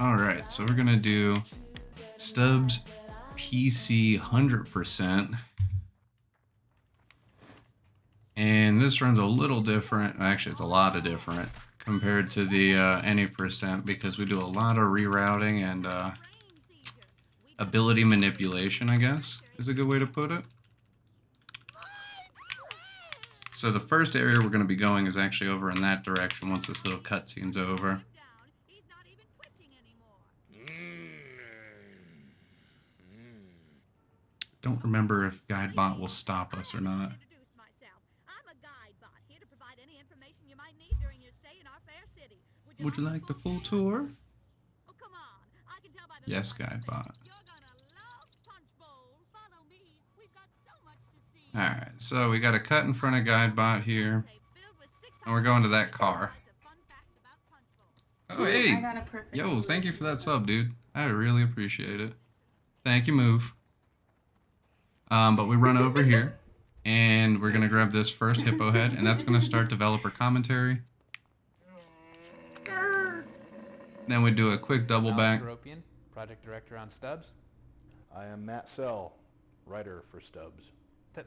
Alright, so we're gonna do Stubbs PC 100%. And this run's a little different. Actually, it's a lot of different compared to the any percent because we do a lot of rerouting and ability manipulation, I guess, is a good way to put it. So the first area we're going to be going is actually over in that direction once this little cutscene's over. Don't remember if GuideBot will stop us or not. Would you like the full tour? Yes, GuideBot. Alright, so we got a cut in front of GuideBot here. And we're going to that car. Oh, hey! Yo, thank you for that sub, dude. I really appreciate it. Thank you, Move. But we run over here, and we're going to grab this first hippo head, and that's going to start developer commentary. Then we do a quick double back. Project director on Stubbs. I am Matt Sell, writer for Stubbs.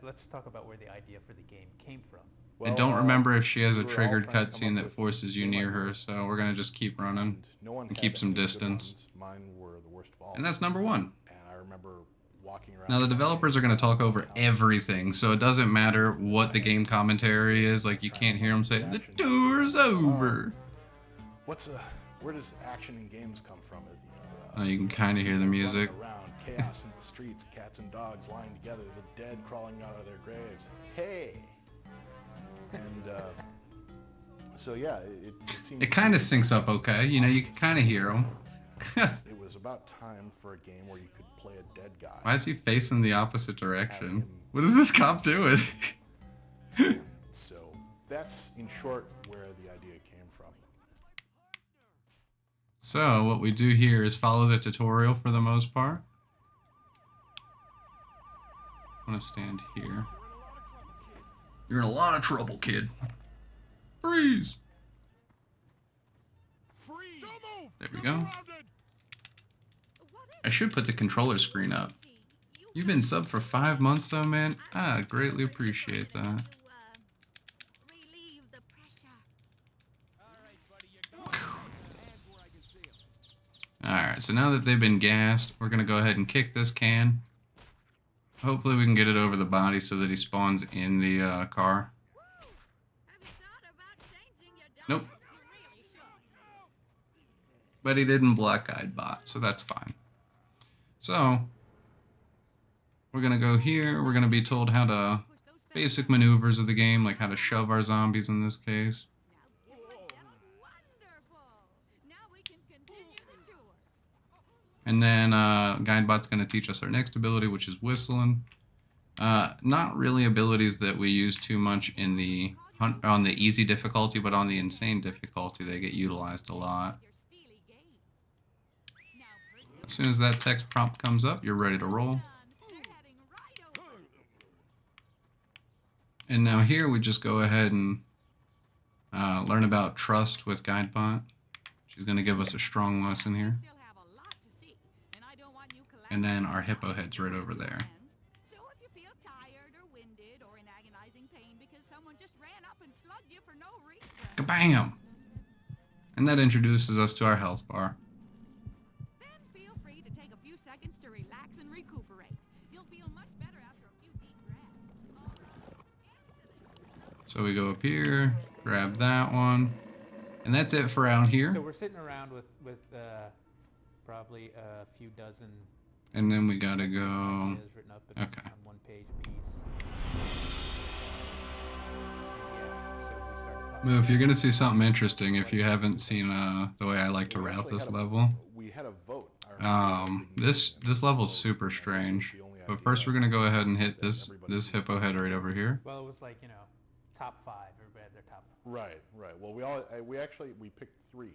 Let's talk about where the idea for the game came from. I don't remember if she has a triggered cutscene that forces you near her, so we're going to just keep running and keep some distance. Mine were the worst of all. And that's number one. And I remember walking around. Now, the developers are going to talk over everything, so it doesn't matter what the game commentary is. Like, you can't hear them say, "The tour's over." Where does action in games come from? Oh, you can kind of hear the music. Around, chaos in the streets, cats and dogs lying together, the dead crawling out of their graves. Hey! And so yeah, it seems. It kind of syncs up okay. You know, you can kind of hear them. It was about time for a game where you could play a dead guy. Why is he facing the opposite direction? What is this cop doing? So that's, in short, where the idea came from. So what we do here is follow the tutorial for the most part. I'm gonna stand here. You're in a lot of trouble, kid. Freeze! There we go. I should put the controller screen up. You've been subbed for 5 months though, man. I greatly appreciate that. Alright, so now that they've been gassed, we're going to go ahead and kick this can. Hopefully we can get it over the body so that he spawns in the car. Nope. But he didn't block GuideBot, so that's fine. So, we're going to go here. We're going to be told how to... basic maneuvers of the game, like how to shove our zombies in this case. And then GuideBot's going to teach us our next ability, which is whistling. Not really abilities that we use too much in the on the easy difficulty, but on the insane difficulty, they get utilized a lot. As soon as that text prompt comes up, you're ready to roll. And now here we just go ahead and learn about trust with GuideBot. She's going to give us a strong lesson here. And then our hippo head's right over there. So if you feel tired or winded or in agonizing pain because someone just ran up and slugged you for no reason. Kabam! And that introduces us to our health bar. Then feel free to take a few seconds to relax and recuperate. You'll feel much better after a few deep breaths. So we go up here, grab that one. And that's it for out here. So we're sitting around with probably a few dozen. And then we gotta go. Okay. On one page apiece. Move, you're gonna see something interesting if you haven't seen the way I like to route this level. We had a vote. This level's super strange. But first we're gonna go ahead and hit this hippo head right over here. Well, it was like, top 5. Everybody had their top 5. Right. Well, we picked 3,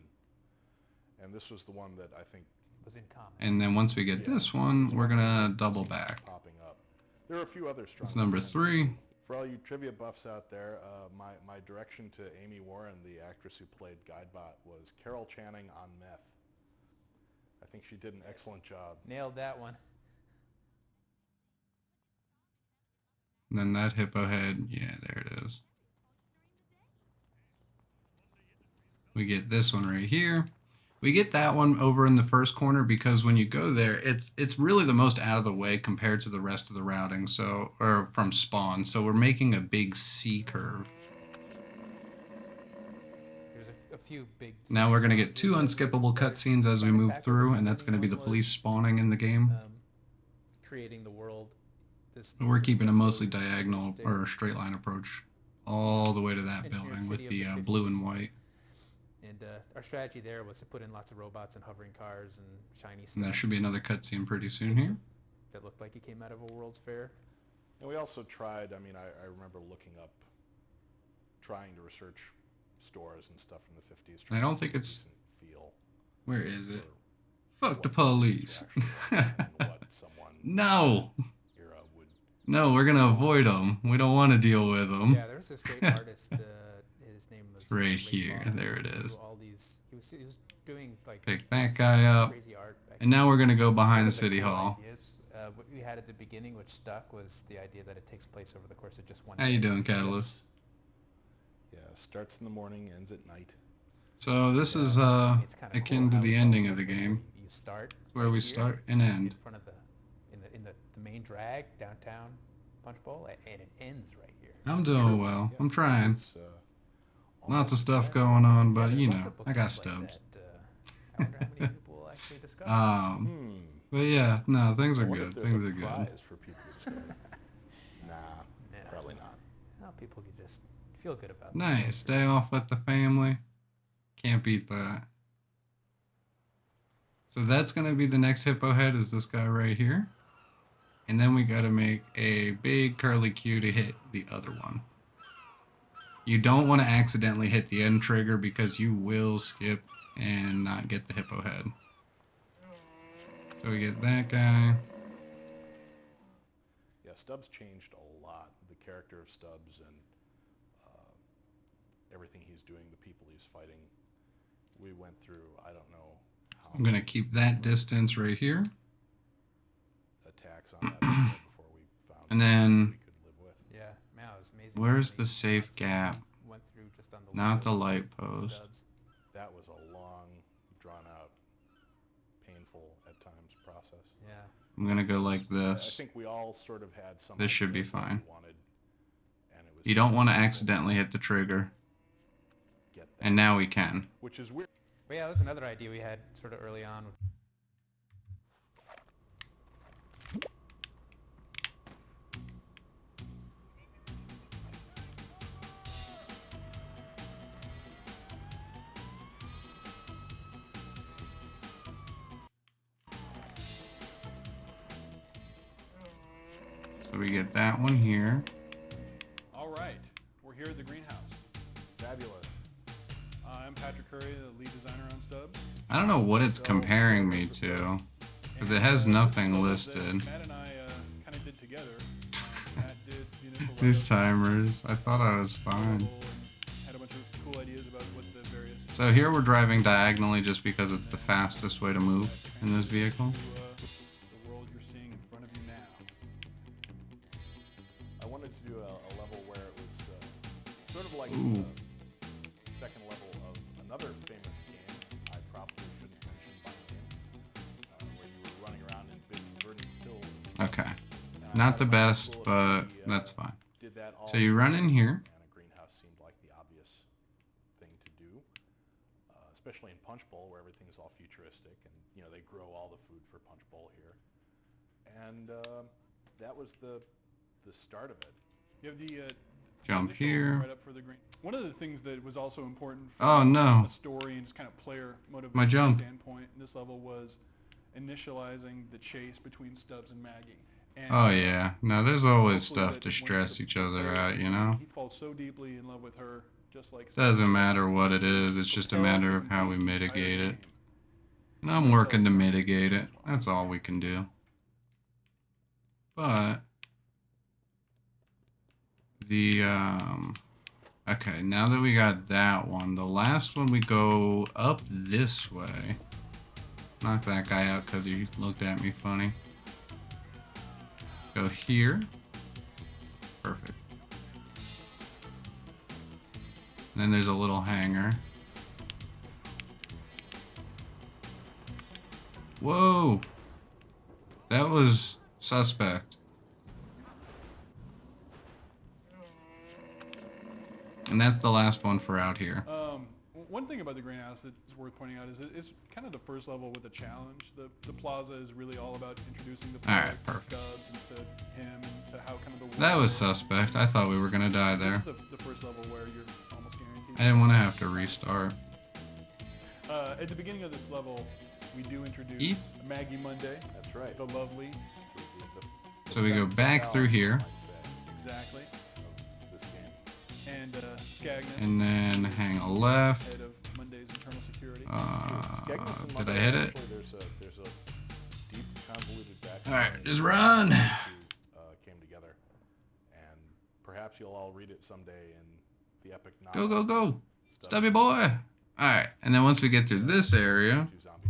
and this was the one that I think was in common. And then once we get this one, we're gonna double back. Popping up. There are a few other strong. That's number 3. For all you trivia buffs out there, my direction to Amy Warren, the actress who played GuideBot, was Carol Channing on meth. I think she did an excellent job. Nailed that one. And then that hippo head, yeah, there it is. We get this one right here. We get that one over in the first corner because when you go there, it's really the most out of the way compared to the rest of the routing. So, or from spawn. So we're making a big C curve. There's a few big. Now we're gonna get 2 unskippable cutscenes as we move through, and that's gonna be the police spawning in the game. Creating the world. But we're keeping a mostly diagonal or straight line approach all the way to that building with the blue and white. And our strategy there was to put in lots of robots and hovering cars and shiny stuff. And there should be another cutscene pretty soon here. That looked like it came out of a World's Fair. And we also tried, I mean, I remember looking up, trying to research stores and stuff from the 50s. I don't think it's... Feel Where is it? Fuck the police. what someone No! era would... No, we're gonna avoid them. We don't want to deal with them. Yeah, there was this great artist. His name was Right here. There it is. All these, he was doing like Pick that guy up. crazy art. And now we're gonna go behind One the of City cool Hall. ideas, what we had at the beginning, which stuck, was the idea that it takes place over the course of just one How day. you doing, Catalyst? Yeah, starts in the morning, ends at night. So this is It's kinda akin cool to how the it's all ending of the simple. game. You start Where we here, start and end. in front of the main drag downtown Punch Bowl, and it ends right here. I'm doing well. Yeah, I'm trying. it's, Lots of almost stuff there. going on, Yeah, but there's you lots know, of books I got like Stubbs. that, I wonder how many people will actually discover. But yeah, no, things I are wonder if good. there's Things a are good. prize for people to discover. Nah, Yeah. probably not. Well, people can just feel good about Nice. Day off with the family. Can't beat that. So that's going to be the next hippo head is this guy right here. And then we got to make a big curly Q to hit the other one. You don't want to accidentally hit the end trigger because you will skip and not get the hippo head. So we get that guy. Yeah, Stubbs changed a lot. The character of Stubbs and everything he's doing, the people he's fighting. We went through, I don't know how I'm going to keep that distance right here. attacks on that before we found And something then- we could live with. Yeah, man, it was amazing. Where's how the many safe shots gap? Went through just on the Not the window light of post. Stubbs. That was a long, drawn out, painful at times process. Yeah. I'm going to go like I this. think we all sort of had some. This should idea be of what we fine. wanted, and it was You don't want to difficult accidentally hit the trigger. get that, And now we can. which is weird. But yeah, that was another idea we had sort of early on. So we get that one here. All right, we're here at the greenhouse. Fabulous. I'm Patrick Curry, the lead designer on Stubbs. I don't know what it's comparing me to. Because it has nothing listed. Matt and I kind of did together. Matt did the initial These write-up, timers. I thought I was fine. and had a bunch of cool ideas about what the various So here we're driving diagonally just because it's the fastest way to move in this vehicle. the world you're seeing in front of you now. I wanted to do a level where it was sort of like Ooh. the second level of another famous game. I probably shouldn't mention by name, where you were running around in big converted hills. And stuff. Okay. And I Not thought the it might be best, cool if but we, that's fine. Did that all So you run in here. And a greenhouse seemed like the obvious thing to do, especially in Punch Bowl where everything's all futuristic and they grow all the food for Punch Bowl here. And that was the start of it. You have the Jump initial here. write-up for the green. One of the things that was also important Oh, from no. a story and just kind of player motivation My jump. standpoint in this level was initializing the chase between Stubbs and Maggie. And Oh yeah. No, there's always hopefully stuff that to once stress the each other players out, see you know? He falls so deeply in love with her, just like Stubbs. Doesn't matter what it is, it's just a matter of how we mitigate it. And I'm working to mitigate it. That's all we can do. But the okay, now that we got that one, the last one we go up this way. Knock that guy out because he looked at me funny. Go here. Perfect. And then there's a little hangar. Whoa! That was suspect. And that's the last one for out here. One thing about the greenhouse that's worth pointing out is it's kind of the first level with a challenge. The plaza is really all about introducing the player Alright, to perfect. Stubbs and to him and to how kind of the world That was works. suspect. I thought we were gonna die This there. is the first level where you're almost guaranteed. I didn't want to have to restart. At the beginning of this level, we do introduce Eep. Maggie Monday, That's right. the lovely. So we go back through here. Exactly. Of this game. And Scagnus, And then hang a left. head of Monday's internal security. Scagnus and Did Mother, I hit it? actually, there's a deep, convoluted backstory. Alright, just that run. these two, came together, and perhaps you'll all read it someday in the epic novel. Go, go, go. Stubbs Stubby boy. Alright, and then once we get through this area, two zombie.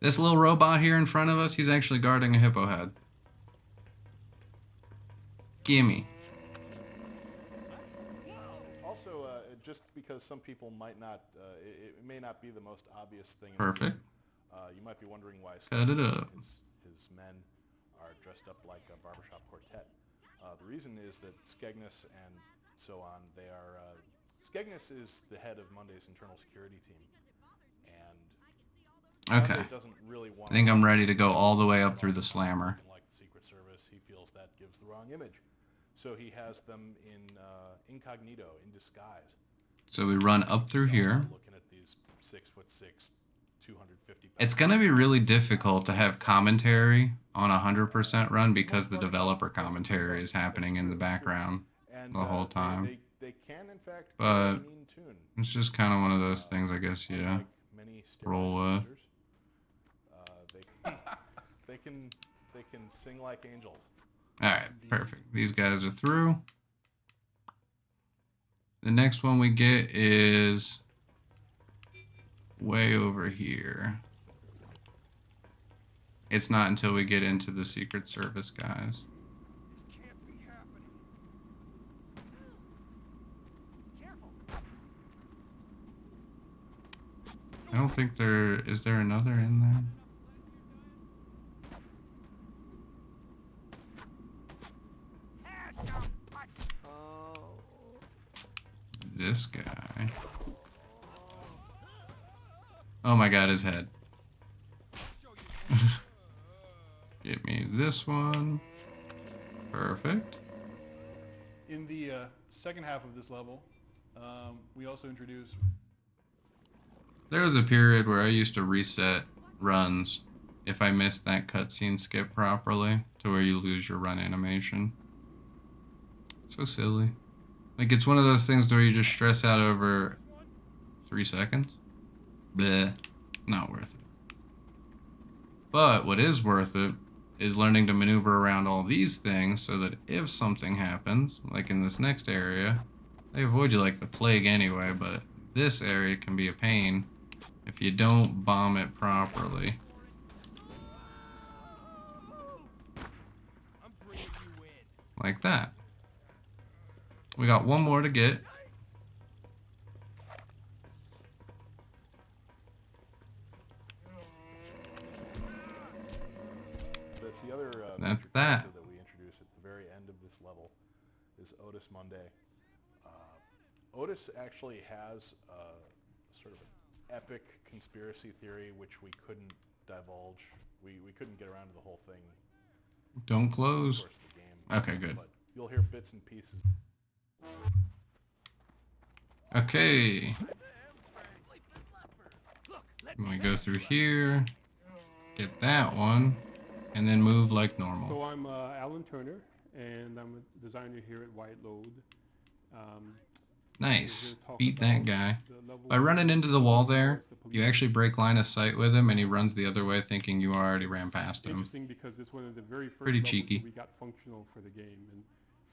this little robot here in front of us, he's actually guarding a hippo head. Gimme. Also, just because some people might not, it may not be the most obvious thing. in the Perfect. game, you might be wondering why Cut it Stubbs up. and his men are dressed up like a barbershop quartet. The reason is that Scagnus and so on, they are. Scagnus is the head of Monday's internal security team, and Okay. Monday doesn't really want. I think I'm ready to go all the way up through the slammer. Like the Secret Service, he feels that gives the wrong image, so he has them in incognito, in disguise. So we run up through here. Looking at these 6'6", 250. It's going to be really difficult to have commentary on a 100% run because the developer commentary is happening in the background And, the whole time. They can in fact But play a mean tune. it's just kind of one of those things, I guess, yeah. Unlike many steroid Roll, users, they can sing like angels. Alright, perfect. These guys are through. The next one we get is way over here. It's not until we get into the Secret Service guys. This can't be happening. Careful. I don't think there is there another in there. This guy. Oh my god, his head. Get me this one. Perfect. In the second half of this level, we also introduce. There was a period where I used to reset runs if I missed that cutscene skip properly to where you lose your run animation. So silly. Like, it's one of those things where you just stress out over 3 seconds. Bleh. Not worth it. But what is worth it is learning to maneuver around all these things so that if something happens, like in this next area, they avoid you like the plague anyway, but this area can be a pain if you don't bomb it properly. Like that. We got one more to get. That's the other That's major that. character that we introduce at the very end of this level is Otis Monday. Otis actually has sort of an epic conspiracy theory which we couldn't divulge. We couldn't get around to the whole thing. Don't Of close. course, the game. Okay, good. But you'll hear bits and pieces. Okay. And we go through here, get that one, and then move like normal. So I'm Alan Turner, and I'm a designer here at White Load. Nice. Beat that guy. By running into the wall there, you actually break line of sight with him, and he runs the other way thinking you already ran past him. Interesting because it's one of the very first Pretty levels cheeky. that we got functional for the game. And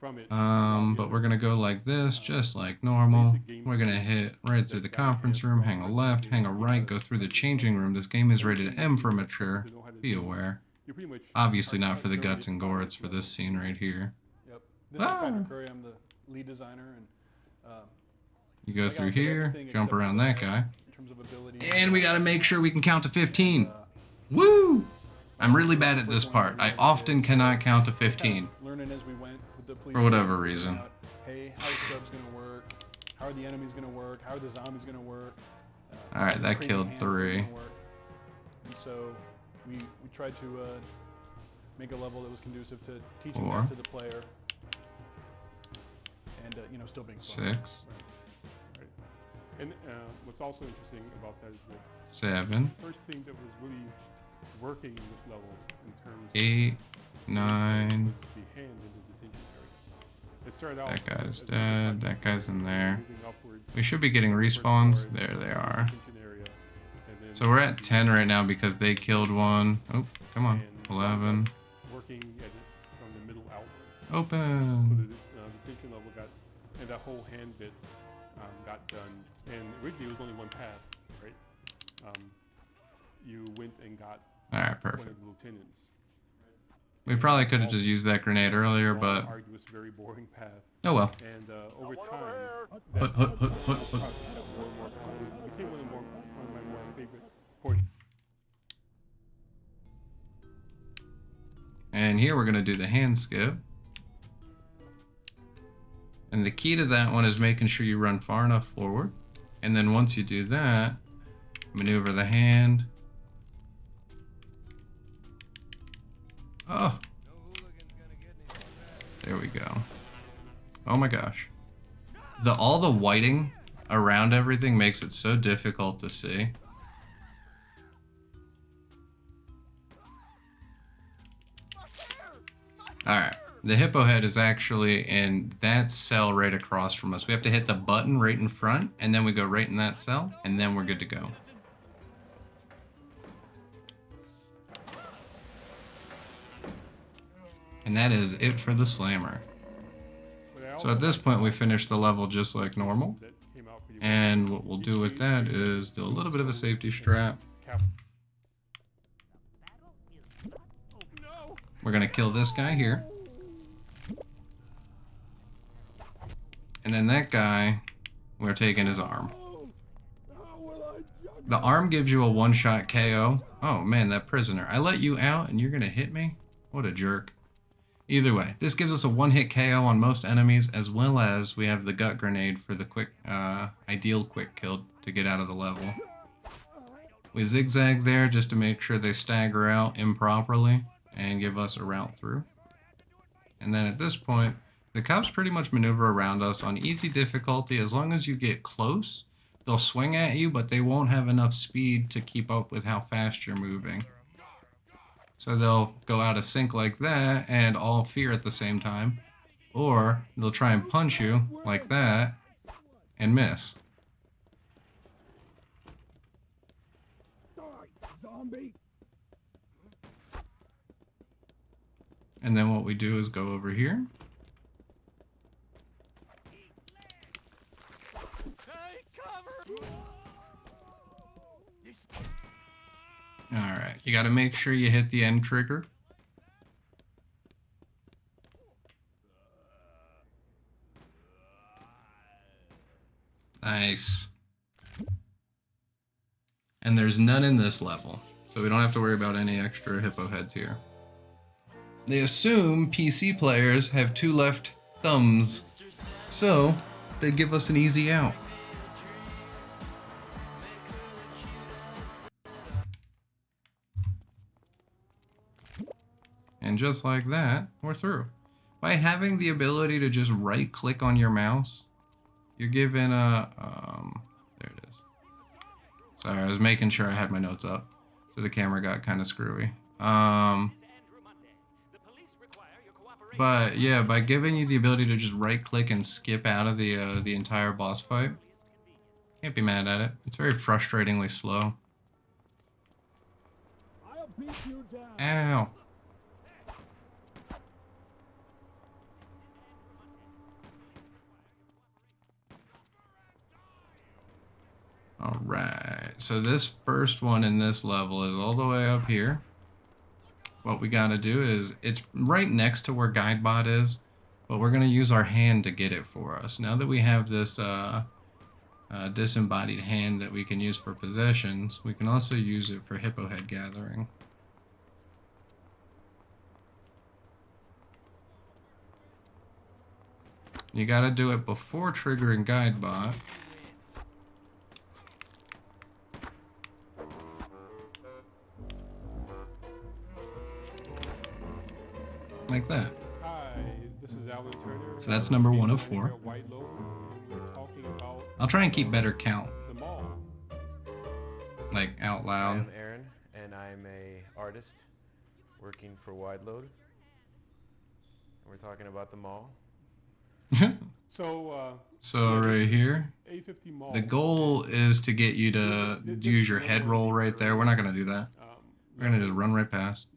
from it. But we're gonna go like this, just like normal. We're gonna hit right through the conference room, hang a left, hang a right, go through the changing room. This game is rated M for mature. Be aware. You pretty much Obviously not for the guts and gore, it's for this scene right here. Yep. This is Patrick Curry. I'm the lead designer, and You go I got through good here, everything jump except around for that guy. in terms of ability. And we gotta make sure we can count to 15. Woo! I'm really bad at this part. I often cannot count to 15. Learning as we went with the police. For whatever figuring reason. out, hey, how is Stubbs gonna work? How are the enemies gonna work? How are the zombies gonna work? Alright, how's that the killed premium handler 3. gonna work? And so we tried to make a level that was conducive to teaching 4. that to the player, and you know, still being fun. 6. Right. And what's also interesting about that is the 7. first thing that was really working in this level in terms 8. 9. was the hand in the detention area. It started out That guy's as a dead. detention That guy's in there. moving upwards, We should be getting first respawns. floor, There they detention are. area, and then So we're at 10 right now because they killed one. Oh, come on. and 11. working at it from the middle outwards. So Open. the detention level got, and that whole hand bit got done. And originally it was only one path, right? You went and got Alright, one perfect. of the lieutenants. We probably could have just used that grenade earlier, Long, but arduous, very boring path. oh well. And over time, Hut, hut, hut, hut, hut. process got more and more complicated. It became one of my more favorite portions. And here we're going to do the hand skip. And the key to that one is making sure you run far enough forward. And then once you do that, maneuver the hand. Oh. There we go. Oh my gosh. All the whiting around everything makes it so difficult to see. Alright. The hippo head is actually in that cell right across from us. We have to hit the button right in front, and then we go right in that cell, and then we're good to go. And that is it for the slammer. So at this point, we finish the level just like normal. That came out pretty well. And what we'll do with that is do a little bit of a safety strap. We're going to kill this guy here. And then that guy, we're taking his arm. The arm gives you a one-shot KO. Oh man, that prisoner. I let you out and you're going to hit me? What a jerk. Either way, this gives us a one-hit KO on most enemies, as well as we have the gut grenade for the quick, ideal quick kill to get out of the level. We zigzag there just to make sure they stagger out improperly and give us a route through. And then at this point, the cops pretty much maneuver around us on easy difficulty. As long as you get close, they'll swing at you, but they won't have enough speed to keep up with how fast you're moving. So they'll go out of sync like that and all fear at the same time. Or they'll try and punch you like that and miss. And then what we do is go over here. Alright, you gotta make sure you hit the end trigger. Nice. And there's none in this level, so we don't have to worry about any extra hippo heads here. They assume PC players have 2 left thumbs, so they give us an easy out. And just like that, we're through. By having the ability to just right-click on your mouse, you're given a, there it is. Sorry, I was making sure I had my notes up, so the camera got kind of screwy. But yeah, by giving you the ability to just right-click and skip out of the entire boss fight, can't be mad at it. It's very frustratingly slow. Ow. All right. So this first one in this level is all the way up here. What we got to do is, it's right next to where GuideBot is, but we're going to use our hand to get it for us. Now that we have this disembodied hand that we can use for possessions, we can also use it for hippo head gathering. You got to do it before triggering GuideBot. Like that. Hi, this is Alan Turner. So that's number 1 of Over here 4. at White Loaf, and we're talking about I'll try and keep better count, the mall. like out loud. I'm Aaron, and I'm a artist working for Wide Load. We're talking about the mall. So, So yeah, right here, A50 Mall. the goal is to get you to use your head roll right there. We're not going to do that. We're going to just run right past.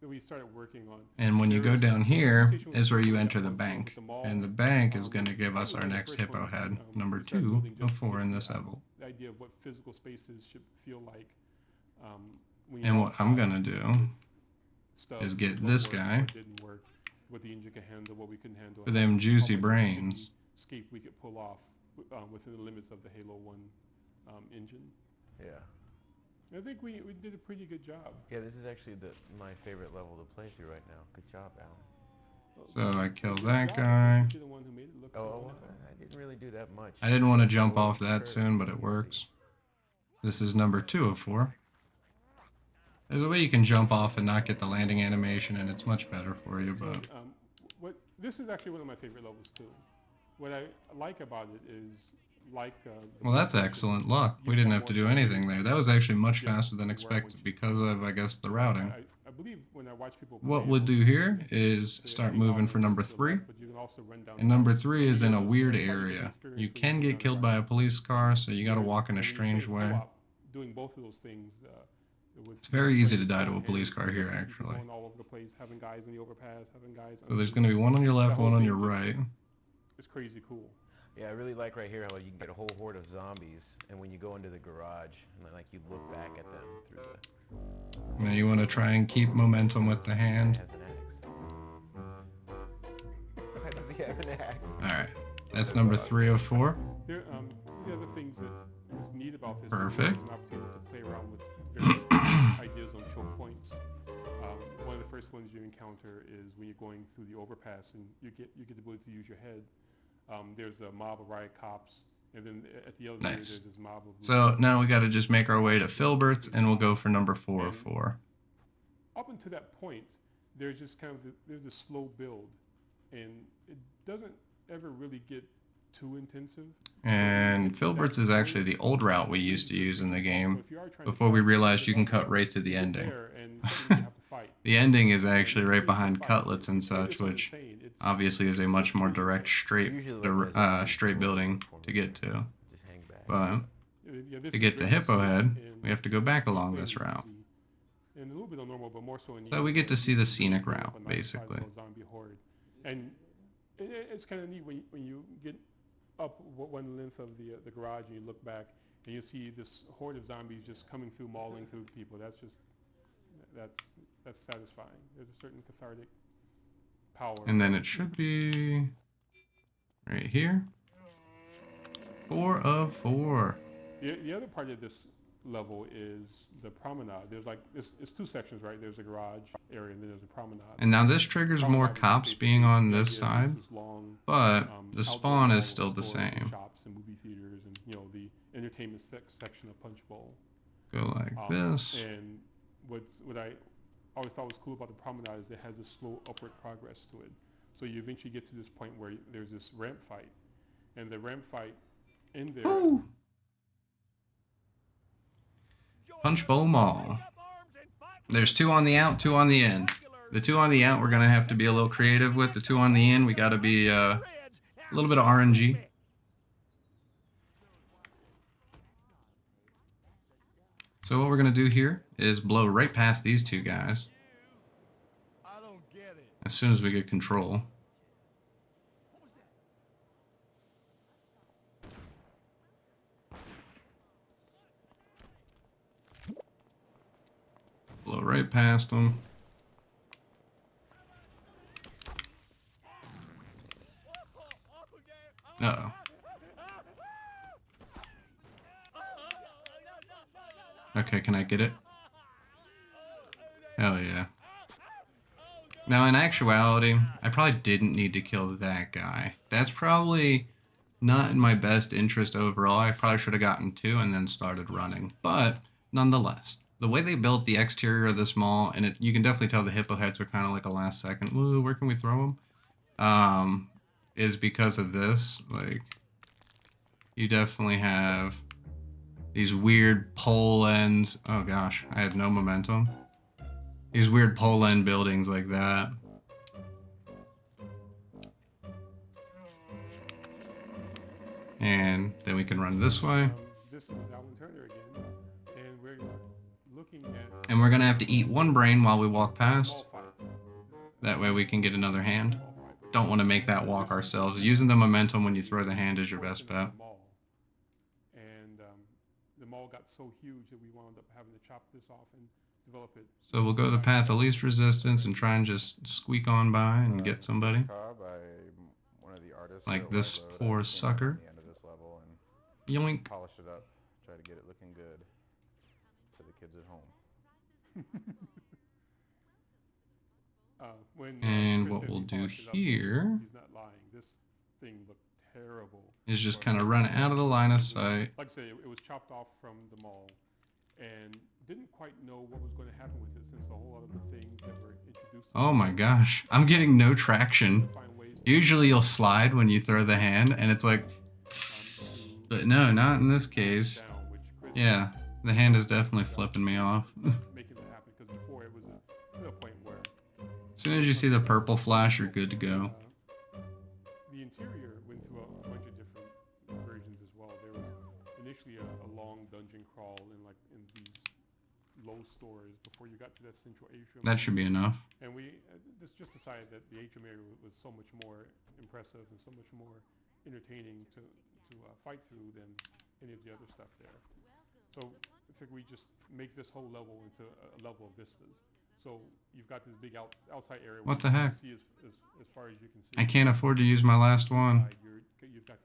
That we started working on. And when you go There's down a here conversation with is where you people enter that the work bank. with the mall. And the bank is going to Um, give us one our of the next first hippo ones, head, number we started 2 building of just 4 in because, this level. The idea of what physical spaces should feel like. When And you're what I'm outside going to do with Stubbs, is get what this worked, guy what didn't work, what the engine could handle, what we couldn't handle. for them juicy brains. Escape we could pull off within the limits of the Halo 1 engine. Yeah. I think we did a pretty good job. Yeah, this is actually my favorite level to play through right now. Good job, Alan. So I kill Good that job. guy. You're the one who made it look so Oh, good. I didn't really do that much. I didn't want to jump Well, off that sure, soon, but it works. This is number 2 of 4. There's a way you can jump off and not get the landing animation, and it's much better for you, but This is actually one of my favorite levels too. What I like about it is well, that's excellent luck. We didn't have to do anything there. That was actually much faster than expected because of, I guess, the routing. I believe when I watch people What play, we'll do here is start moving for number 3. And number 3 is in a weird area. You can get killed by a police car, so you gotta walk in a strange way. Doing both of those things. It's very easy to die to a police car here, actually. Going all over the place, having guys on the overpass, having guys. So there's gonna be one on your left, one on your right. It's crazy cool. Yeah, I really like right here how you can get a whole horde of zombies, and when you go into the garage, and like you look back at them through the. Now you want to try and keep momentum with the hand. He has an axe. Why does he have an axe? Alright, that's number 3 of 4. There, the other things that is neat about this Perfect. is an opportunity to play around with various ideas on choke points. One of the first ones you encounter is when you're going through the overpass and you get the ability to use your head. There's a mob of riot cops, and then at the other end Nice. there's this mob of. So now we got to just make our way to Filbert's, and we'll go for number 4 of 4. Up until that point, there's just kind of there's a slow build, and it doesn't ever really get too intensive. And Filbert's is actually the old route we used to use in the game before we realized you can cut right to the ending. The ending is actually right behind Cutlets and such, which obviously is a much more direct straight building to get to. Just hang back. But to get to Hippo Head, we have to go back along this route. And a little bit of normal, but more so in So we get to see the scenic route, basically. And it's kind of neat when you get up one length of the garage and you look back and you see this horde of zombies just coming through, mauling through people. That's satisfying. There's a certain cathartic power. And then it should be right here. 4 of 4. The other part of this level is the promenade. There's like it's 2 sections, right? There's a garage area and then there's a promenade. And now this triggers more cops being on this side, but the spawn is still the same. Shops and movie theaters and the entertainment section of Punch Bowl. Go like this. And what I always thought was cool about the promenade is it has a slow upward progress to it. So you eventually get to this point where there's this ramp fight, and the ramp fight in there. Ooh. Punch Bowl Mall. There's 2 on the out, 2 on the in. The 2 on the out we're gonna have to be a little creative with. The 2 on the in we gotta be a little bit of RNG. So what we're gonna do here is blow right past these 2 guys as soon as we get control. right past him. Uh-oh. Okay, can I get it? Hell yeah. Now, in actuality, I probably didn't need to kill that guy. That's probably not in my best interest overall. I probably should have gotten 2 and then started running. But, nonetheless, the way they built the exterior of this mall, and you can definitely tell the hippo heads are kind of like a last second, ooh, where can we throw them? Is because of this. Like, you definitely have these weird pole ends. Oh gosh, I had no momentum. These weird pole end buildings like that. And then we can run this way. This is Alan Turner again, and we're looking at. And we're gonna have to eat 1 brain while we walk past. Ball fight. That way we can get another hand. Don't want to make that walk ourselves. Using the momentum when you throw the hand is your best bet. And the mall got so huge that we wound up having to chop this off and develop it. So we'll go the path of least resistance and try and just squeak on by and get somebody. By one of the artists Like at this White Road, poor I came sucker. on the end of this level and Yoink. polished it up, try to get it looking good for the kids at home. And Chris what said we'll we do polished it up, here he's not lying. This thing looked terrible. is just kind of run out of the line of sight. Like I say, it was chopped off from the mall, and didn't quite know what was going to happen with it since a whole lot of the things that were introduced. Oh my gosh, I'm getting no traction. Find ways to Usually you'll slide when you throw the hand and it's like, but no, not in this case. down, which Chris Yeah, the hand is definitely flipping me off. making it happen because before it was to a point where As soon as you see the purple flash, you're good to go. the interior went through a bunch of different versions as well. There was initially a long dungeon crawl in these low stores before you got to that central atrium. That should be enough. And we just decided that the atrium area was so much more impressive and so much more entertaining to fight through than any of the other stuff there. So I think we just make this whole level into a level of vistas. So you've got this big outside area. What where the you heck? can see as far as you can see. I can't afford to use my last one. You've got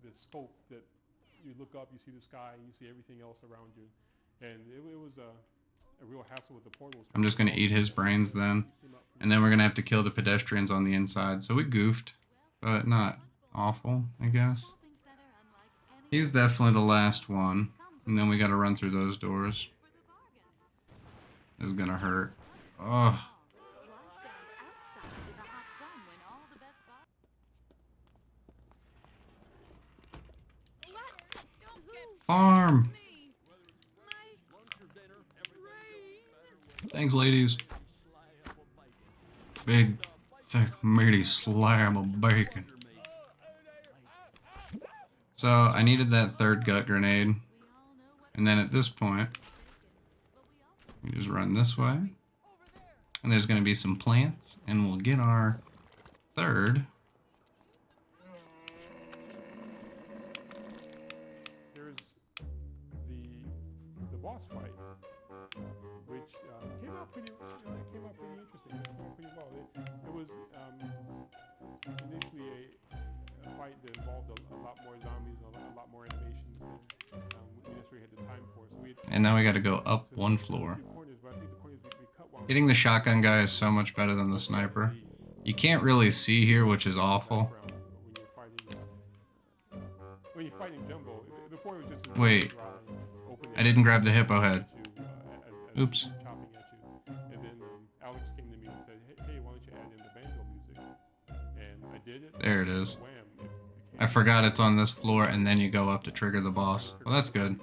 this scope that you look up, you see the sky, you see everything else around you, and it was a real hassle with the portals. I'm just gonna eat his brains then. And then we're gonna have to kill the pedestrians on the inside. So we goofed, but not awful, I guess. He's definitely the last one. And then we gotta run through those doors. This is gonna hurt. Oh. Farm! Thanks, ladies. Big, thick, meaty slab of bacon. So, I needed that 3rd gut grenade. And then at this point, we just run this way. And there's going to be some plants. And we'll get our 3rd. There's the boss fight, which came out pretty interesting. It came out pretty well. It was initially a fight that involved a lot more zombies, a lot more animations than we necessarily had the time for. So And now we got to go up 1 floor. Hitting the shotgun guy is so much better than the sniper. You can't really see here, which is awful. When you're fighting Jumbo, before it was just Wait, I didn't grab the hippo head. Oops. chopping at you. And then Alex came to me and said, hey, why don't you add in the banjo music? And I did it. There it is. Wham, it became I forgot it's on this floor, and then you go up to trigger the boss. Well, that's good.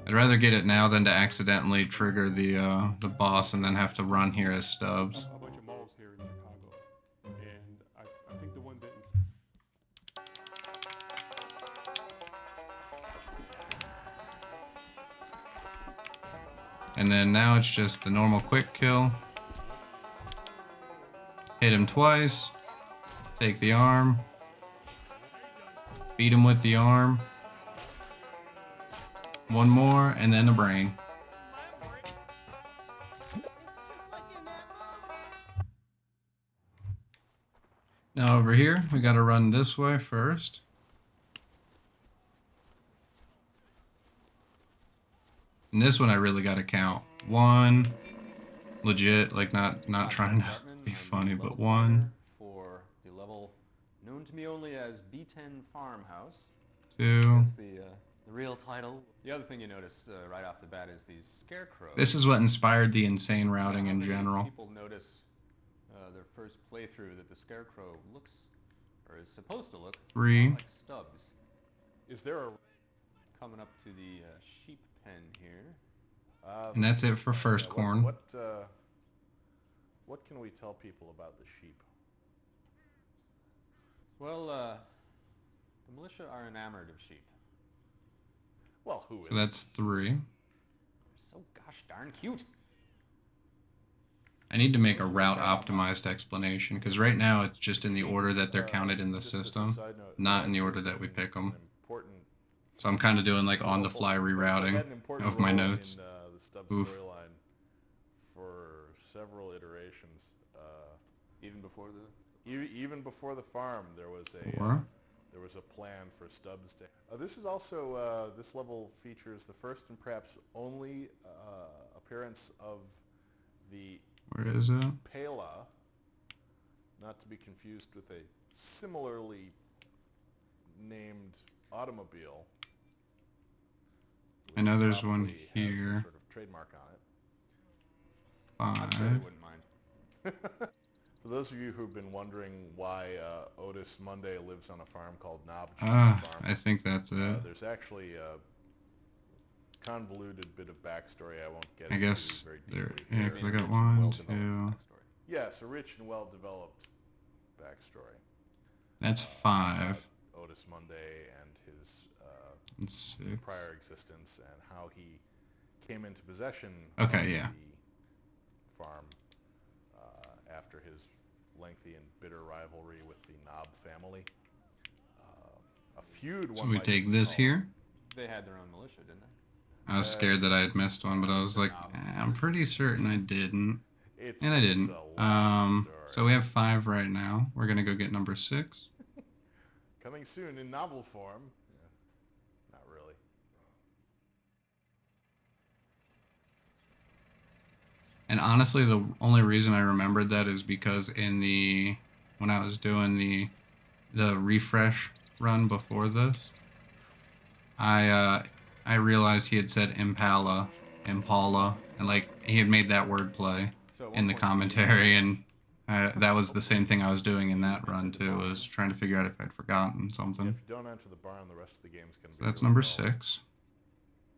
I'd rather get it now than to accidentally trigger the boss and then have to run here as Stubbs. a bunch of malls here in Chicago. And I think the one that And then now it's just the normal quick kill. Hit him twice. Take the arm. Beat him with the arm. 1 more, and then a brain. Now over here, we got to run this way first. And this one I really got to count. One, legit, like not trying to be funny, but one, for the level known to me only as B10 Farmhouse. two. That's the real title. The other thing you notice right off the bat is these scarecrows. This is what inspired the insane routing in How many general. people notice their first playthrough that the scarecrow looks, or is supposed to look, Three. like Stubbs. Is there a Coming up to the sheep pen here. And that's it for first corn. What can we tell people about the sheep? Well, the militia are enamored of sheep. Well, who is? So that's three. They're so gosh darn cute. I need to make a route optimized explanation because right now it's just in the order that they're counted in the Just as a system, side note, not in the order that we pick them. an important So I'm kind of doing like on the fly had an rerouting important of my role notes. in the Stubbs Oof. storyline for several iterations. Even before the Even before the farm, there was a Four. there was a plan for Stubbs to. This is also this level features the first and perhaps only appearance of the Where is it? Pala, not to be confused with a similarly named automobile. I know which there's one probably has some here. sort of trademark on it. I'm sure I Five. wouldn't mind. For those of you who've been wondering why Otis Monday lives on a farm called Knob Ah, Farm, I think that's it. there's actually a convoluted bit of backstory I won't get I into guess very there. deeply Yeah, here. because I got one, Well-developed two. backstory. Yes, a rich and well-developed backstory. That's five. Otis Monday and his That's six. prior existence and how he came into possession Okay, of yeah. the farm after his lengthy and bitter rivalry with the Knob family. A feud. So one we might take even this call it. here. They had their own militia, didn't they? I was scared that I had missed one, but I was like, I'm pretty certain I didn't. And I It's didn't. a long So story. we have five right now. We're gonna go get number six. Coming soon in novel form. Yeah, not really. And honestly, the only reason I remembered that is because when I was doing the refresh run before this, I realized he had said Impala, and like he had made that wordplay So at in one the point, commentary, and that was the same thing I was doing in that run too. Was trying to figure out if I'd forgotten something. If you don't enter the barn, the rest of the game's going to be So that's really number dull. 6.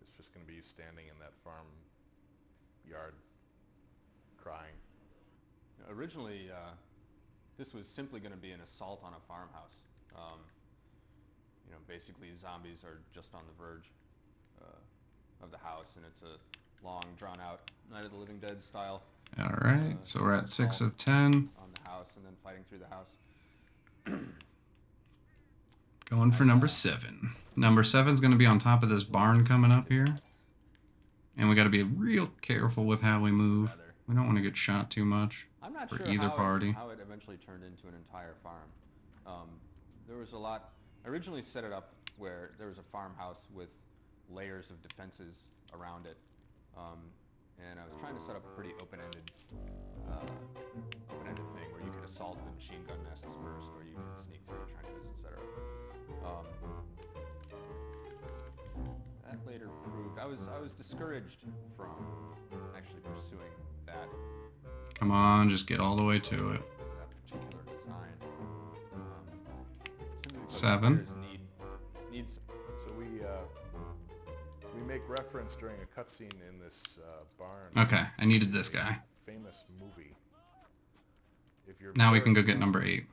It's just going to be you standing in that farm yard crying. Originally, this was simply going to be an assault on a farmhouse. Basically zombies are just on the verge of the house, and it's a long, drawn-out Night of the Living Dead style All right, so we're at 6 of 10. on the house, and then fighting through the house. Going for number 7. Number 7 is going to be on top of this barn coming up here. And we got to be real careful with how we move. We don't want to get shot too much I'm not for sure either how party. it eventually turned into an entire farm. There was a lot. I originally set it up where there was a farmhouse with layers of defenses around it, and I was trying to set up a pretty open-ended thing where you could assault the machine gun nests first, or you could sneak through trenches, etc. That later proved I was discouraged from actually pursuing that Come on, just get all the way to it. that particular design. Simply because 7. players need some So we make reference during a cutscene in this barn. Okay, I needed this guy. Famous movie. If you're Now we very can go get number 8.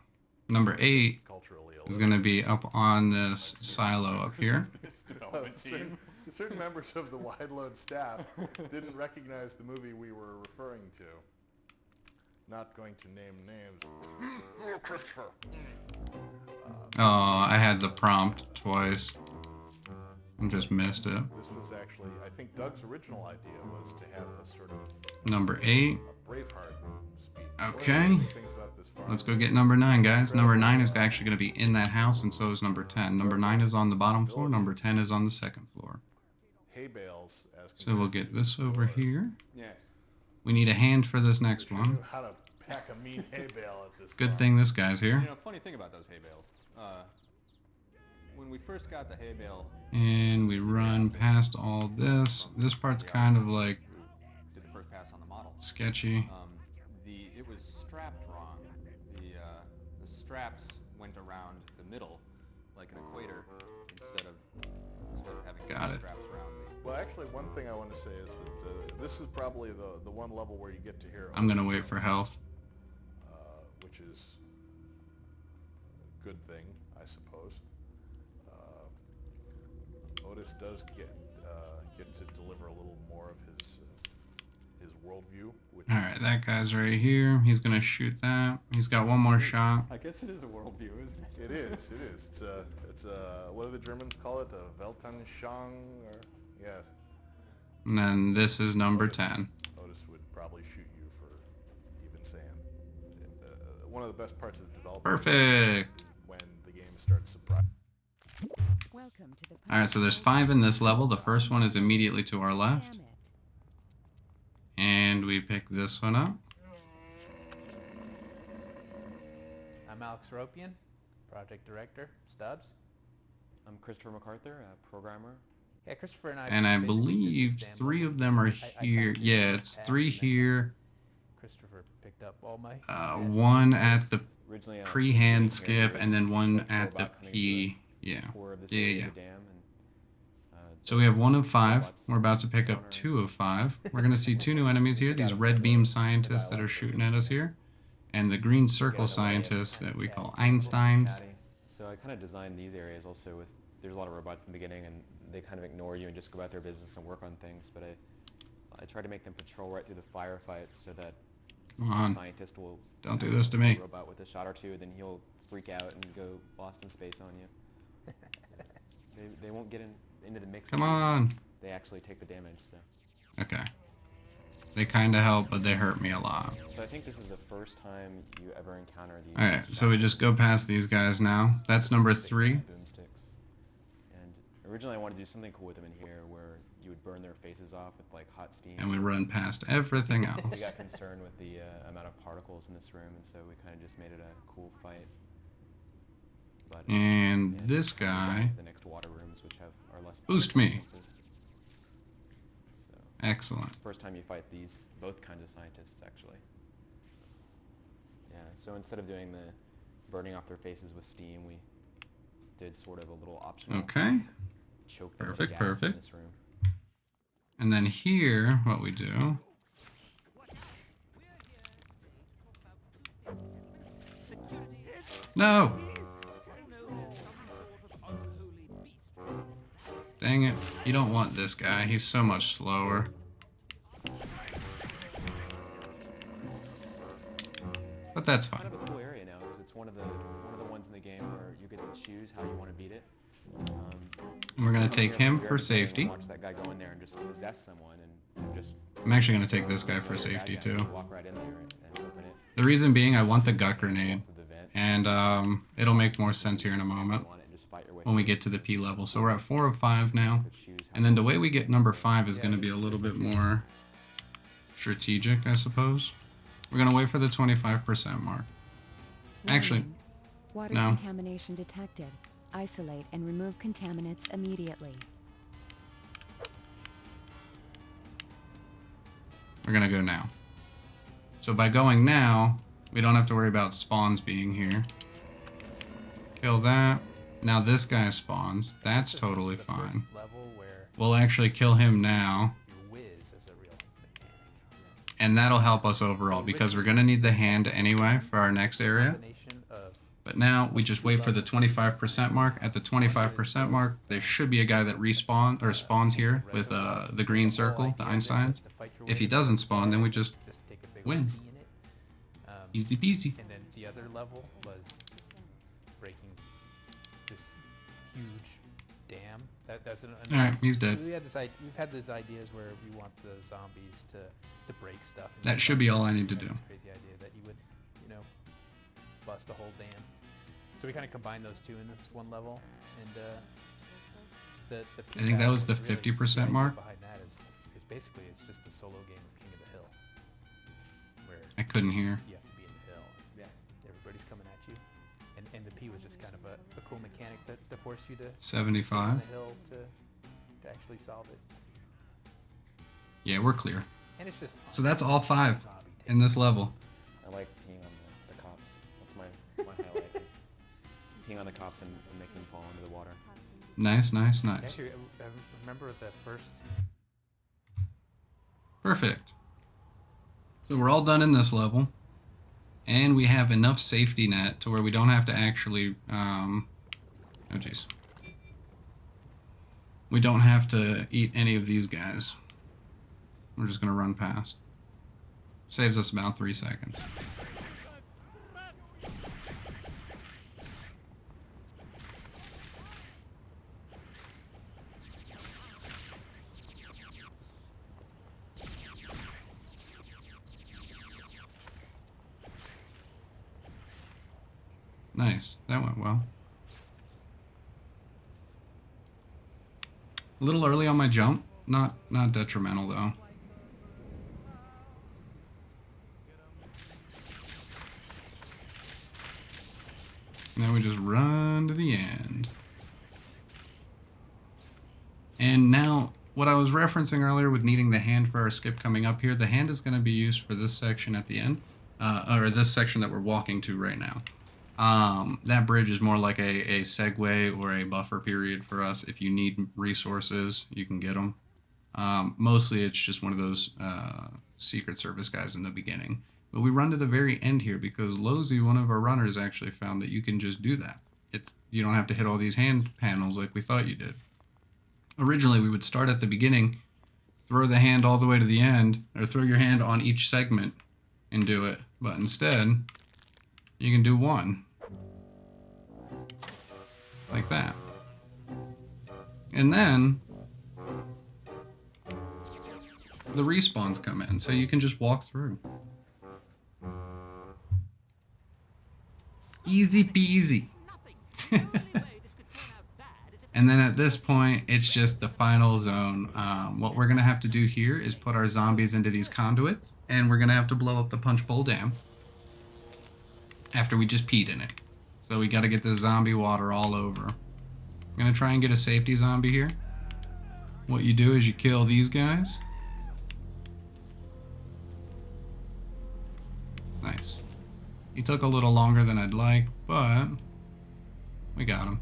Number 8 culturally is going to be up on this silo up here. certain members of the wide load staff didn't recognize the movie we were referring to. Not going to name names. Oh, Christopher. Oh, I had the prompt twice. and just missed it. This was actually, I think Doug's original idea was to have a sort of Number 8. a Braveheart speed. Okay. One of the amazing things about this farm Let's go is get that number 9, guys. Number 9 is actually going to be in that house, and so is number 10. Number 9 is on the bottom floor. Number 10 is on the second floor. hay bales as So we'll get this over here. Yes. We need a hand for this next Sure one. knew how to pack a mean hay bale at this Good farm. thing this guy's here. You know, funny thing about those hay bales. When we first got the hay bale, And we run past all this. This part's kind of like did the first pass on the model. sketchy. It was strapped wrong. The straps went around the middle, like an equator, instead of having Got it. straps around the. Well, actually, one thing I want to say is that this is probably the one level where you get to hear. I'm going to wait for health. Which is a good thing, I suppose. Otis does get to deliver a little more of his worldview. Which Alright, is- that guy's right here. He's going to shoot that. He's got one more shot. I guess it is a worldview, isn't it? It is. It is. It's a what do the Germans call it? A Weltanschauung, or yes. And then this is number 10. Otis would probably shoot you for even saying. One of the best parts of development. Perfect. is when the game starts surprising. Welcome to the Alright, so there's 5 in this level. The first one is immediately to our left. Damn it. And we pick this one up. I'm Alex Ropian, project director, Stubbs. I'm Christopher MacArthur, a programmer. Yeah, Christopher and I. And I basically did believe this damn 3 level. of them are I found here. it in Yeah, the it's past, 3 and then here. Christopher picked up all my. 1 at the Originally, pre-hand here skip, was and then 1 a at the robot coming P. to a Yeah. tour of this Yeah, area yeah. of the dam, and, So we have 1 of 5. We're about to pick up 2 of 5. We're going to see 2 new enemies here. These red beam scientists that are shooting at us here. And the green circle scientists that we call Einsteins. So I kind of designed these areas also with, there's a lot of robots in the beginning, and they kind of ignore you and just go about their business and work on things, but I try to make them patrol right through the firefights so that Come the on. scientist will Don't do this to me. a robot with a shot or two, then he'll freak out and go lost in space on you. they won't get into the mix. Come with you. on. They actually take the damage, so. Okay. They kind of help, but they hurt me a lot. So I think this is the first time you ever encounter these. Alright, so we just go past these guys now. That's number 3. Boomsticks. And originally I wanted to do something cool with them in here where you would burn their faces off with like hot steam. And we run past everything We else. got concerned with the amount of particles in this room, and so we kind of just made it a cool fight. But, And yeah, this we'll go on guy. to the next water rooms, which are less Boost me. intensive. So, Excellent. first time you fight these, both kinds of scientists, actually. Yeah, so instead of doing the burning off their faces with steam, we did sort of a little optional Okay. choke them with Perfect, gas perfect. in this room. And then here, what we do. No! Dang it. You don't want this guy. He's so much slower. But that's Kind fine. of a cool area now because it's one of the ones in the game where you get to choose how you want to beat it. And we're going to take him Very for cool. safety. Watch that guy go in there and just possess someone and just. I'm actually going to take this guy for Bad safety guy, too. just Walk right in there and open it. The reason being I want the gut grenade. Through the vent. And it'll make more sense here in a moment Want it, just fight your way when we through. get to the P level. So we're at 4 of 5 now. Choose how And then the way we get number 5 is going to be a little bit more strategic, I suppose. We're going to wait for the 25% mark. Actually, Warning. Water no. contamination detected. Isolate and remove contaminants immediately. we're going to go now. So by going now, we don't have to worry about spawns being here. Kill that. Now this guy spawns. That's totally The first fine. level where We'll actually kill him now. your whiz is a real mechanic. And that'll help us overall because we're going to need the hand anyway for our next area. Combination of But now we just wait for the 25% mark. At the 25% mark, there should be a guy that respawns or spawns here with the green circle, the Einsteins. If he doesn't spawn, then we just take a big win. key in it. Easy peasy. And then the other level was breaking this huge dam That's an. All right, he's dead. We've had these ideas where we want the zombies to break stuff. And That should be all I need to we do. had this crazy idea that you would, bust a whole dam. So we kind of combine those two in this one level, and the I think that was the really 50% idea mark. behind that is basically it's just a solo game of King of the Hill, where I couldn't hear. you have to be in the hill. Everybody's coming at you, and the P was just kind of a cool mechanic to force you to stay on 75. the hill to actually solve it. Yeah, we're clear. And it's just fun. So that's all 5 in this level. I like peeing on the cops. That's my highlight. Is peeing on the cops and making them fall into the water. Nice, nice, nice. Actually, I remember the first. Perfect. So we're all done in this level. And we have enough safety net to where we don't have to actually... oh, jeez. We don't have to eat any of these guys. We're just going to run past. Saves us about 3 seconds. Nice. That went well. A little early on my jump. Not detrimental though. Now we just run to the end. And now, what I was referencing earlier with needing the hand for our skip coming up here, the hand is going to be used for this section at the end, or this section that we're walking to right now. That bridge is more like a segue or a buffer period for us. If you need resources, you can get them. Mostly it's just one of those Secret Service guys in the beginning. But we run to the very end here because Lozy, one of our runners, actually found that you can just do that. You don't have to hit all these hand panels like we thought you did. Originally, we would start at the beginning, throw the hand all the way to the end, or throw your hand on each segment and do it. But instead, you can do one. Like that. And then the respawns come in, so you can just walk through. Easy peasy. And then at this point, it's just the final zone. What we're going to have to do here is put our zombies into these conduits, and we're going to have to blow up the Punch Bowl Dam after we just peed in it. So we got to get the zombie water all over. I'm going to try and get a safety zombie here. What you do is you kill these guys. Nice. He took a little longer than I'd like, but we got him.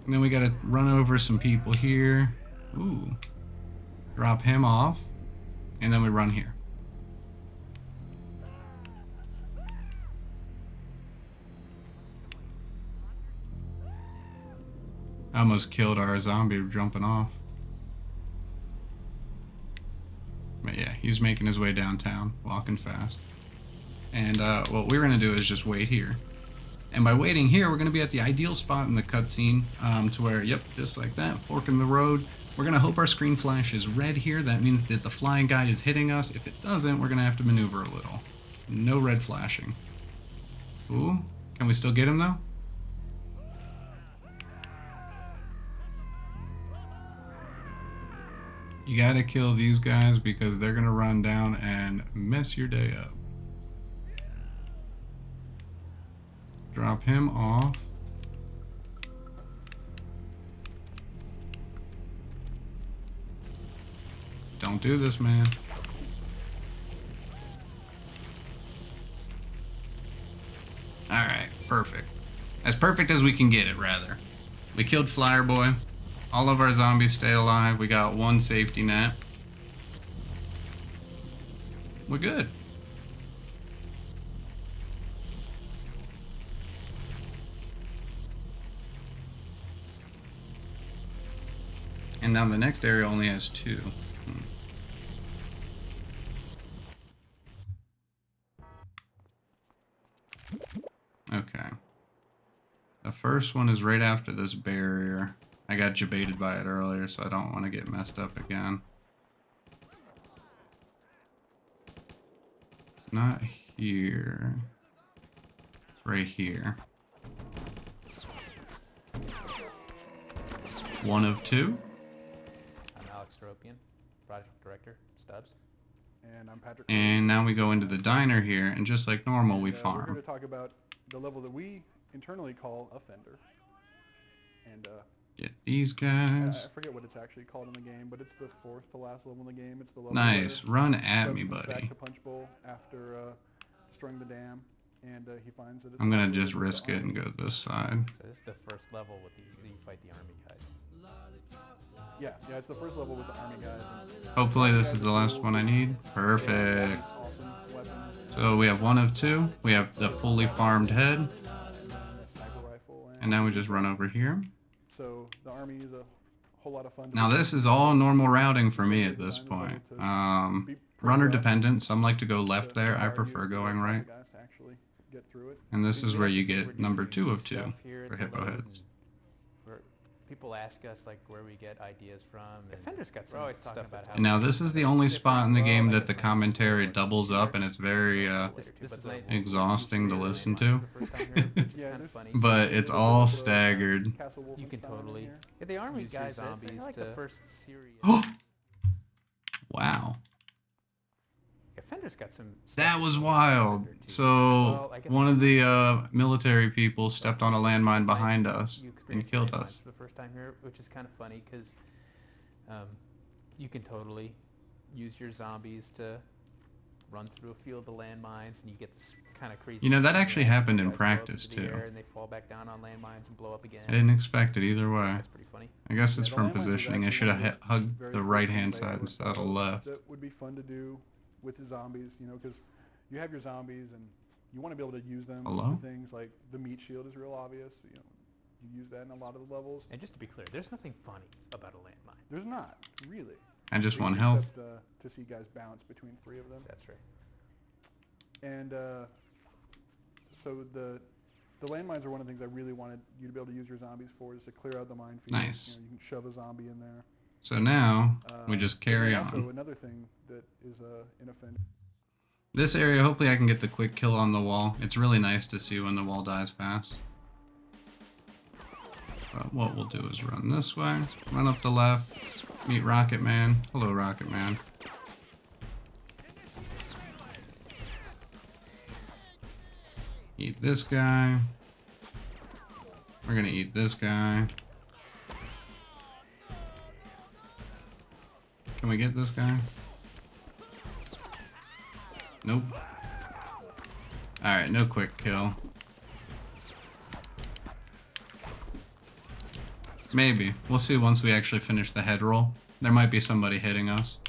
And then we gotta run over some people here. Ooh. Drop him off. And then we run here. I almost killed our zombie jumping off. But yeah, he's making his way downtown, walking fast. And what we're gonna do is just wait here. And by waiting here, we're going to be at the ideal spot in the cutscene to where, yep, just like that, fork in the road. We're going to hope our screen flash is red here. That means that the flying guy is hitting us. If it doesn't, we're going to have to maneuver a little. No red flashing. Ooh, can we still get him though? You got to kill these guys because they're going to run down and mess your day up. Drop him off. Don't do this, man. Alright, perfect. As perfect as we can get it, rather. We killed Flyer Boy. All of our zombies stay alive. We got one safety net. We're good. And now the next area only has 2. Okay. The first one is right after this barrier. I got debated by it earlier, so I don't want to get messed up again. It's not here. It's right here. 1 of 2. I'm Alex Doropian, project director, Stubbs. And I'm Patrick. And now we go into the diner here, and just like normal, we We're here farm. to talk about the level that we internally call Offender. And Get these guys. I forget what it's actually called in the game, but it's the 4th to last level in the game. It's the level Nice. where Run at Stubbs me, comes back buddy. to Punch Bowl after destroying the dam, and he finds that it's I'm gonna populated just with the risk it and army. go this side. So this is the first level with the you fight the army guys. Yeah, it's the first level with the army guys. And Hopefully this is the last one I need. Perfect. awesome weapons. So we have 1 of 2. We have the fully farmed head. And then a sniper rifle. And now we just run over here. So the army is a whole lot of fun. Now this is all normal routing for me at this point. Runner dependent. Some like to go left there. I prefer going right. And this is where you get number 2 of 2 for hippo heads. People ask us like where we get ideas from. Offender's got some stuff about how. And now this is the only spot in the game that the commentary doubles up, and it's very exhausting to listen to. But it's all staggered. You can totally. Yeah, the army guys, zombies like the first series. Wow. Offender's got some. That was wild. So one of the military people stepped on a landmine behind us and killed us. For the first time here, which is kind of funny because you can totally use your zombies to run through a field of landmines, and you get this kind of crazy. You know, that actually happened in practice too. And they fall back down on landmines and blow up again. I didn't expect it either way. That's pretty funny. I guess it's from positioning. I should have hugged the right hand side instead of the left. That would be fun to do with the zombies, you know, because you have your zombies and you want to be able to use them for things like the meat shield is real obvious. You know, you use that in a lot of the levels. And just to be clear, there's nothing funny about a landmine. There's not, really. And just 1 health. Except to see guys bounce between 3 of them. That's right. And so the landmines are one of the things I really wanted you to be able to use your zombies for, is to clear out the minefield. Nice. You know, you can shove a zombie in there. So now we just carry on. Also, another thing that is an offender. This area, hopefully I can get the quick kill on the wall. It's really nice to see when the wall dies fast. But what we'll do is run this way, run up the left, meet Rocket Man. Hello, Rocket Man. Eat this guy. We're gonna eat this guy. Can we get this guy? Nope. Alright, no quick kill. Maybe. We'll see once we actually finish the head roll. There might be somebody hitting us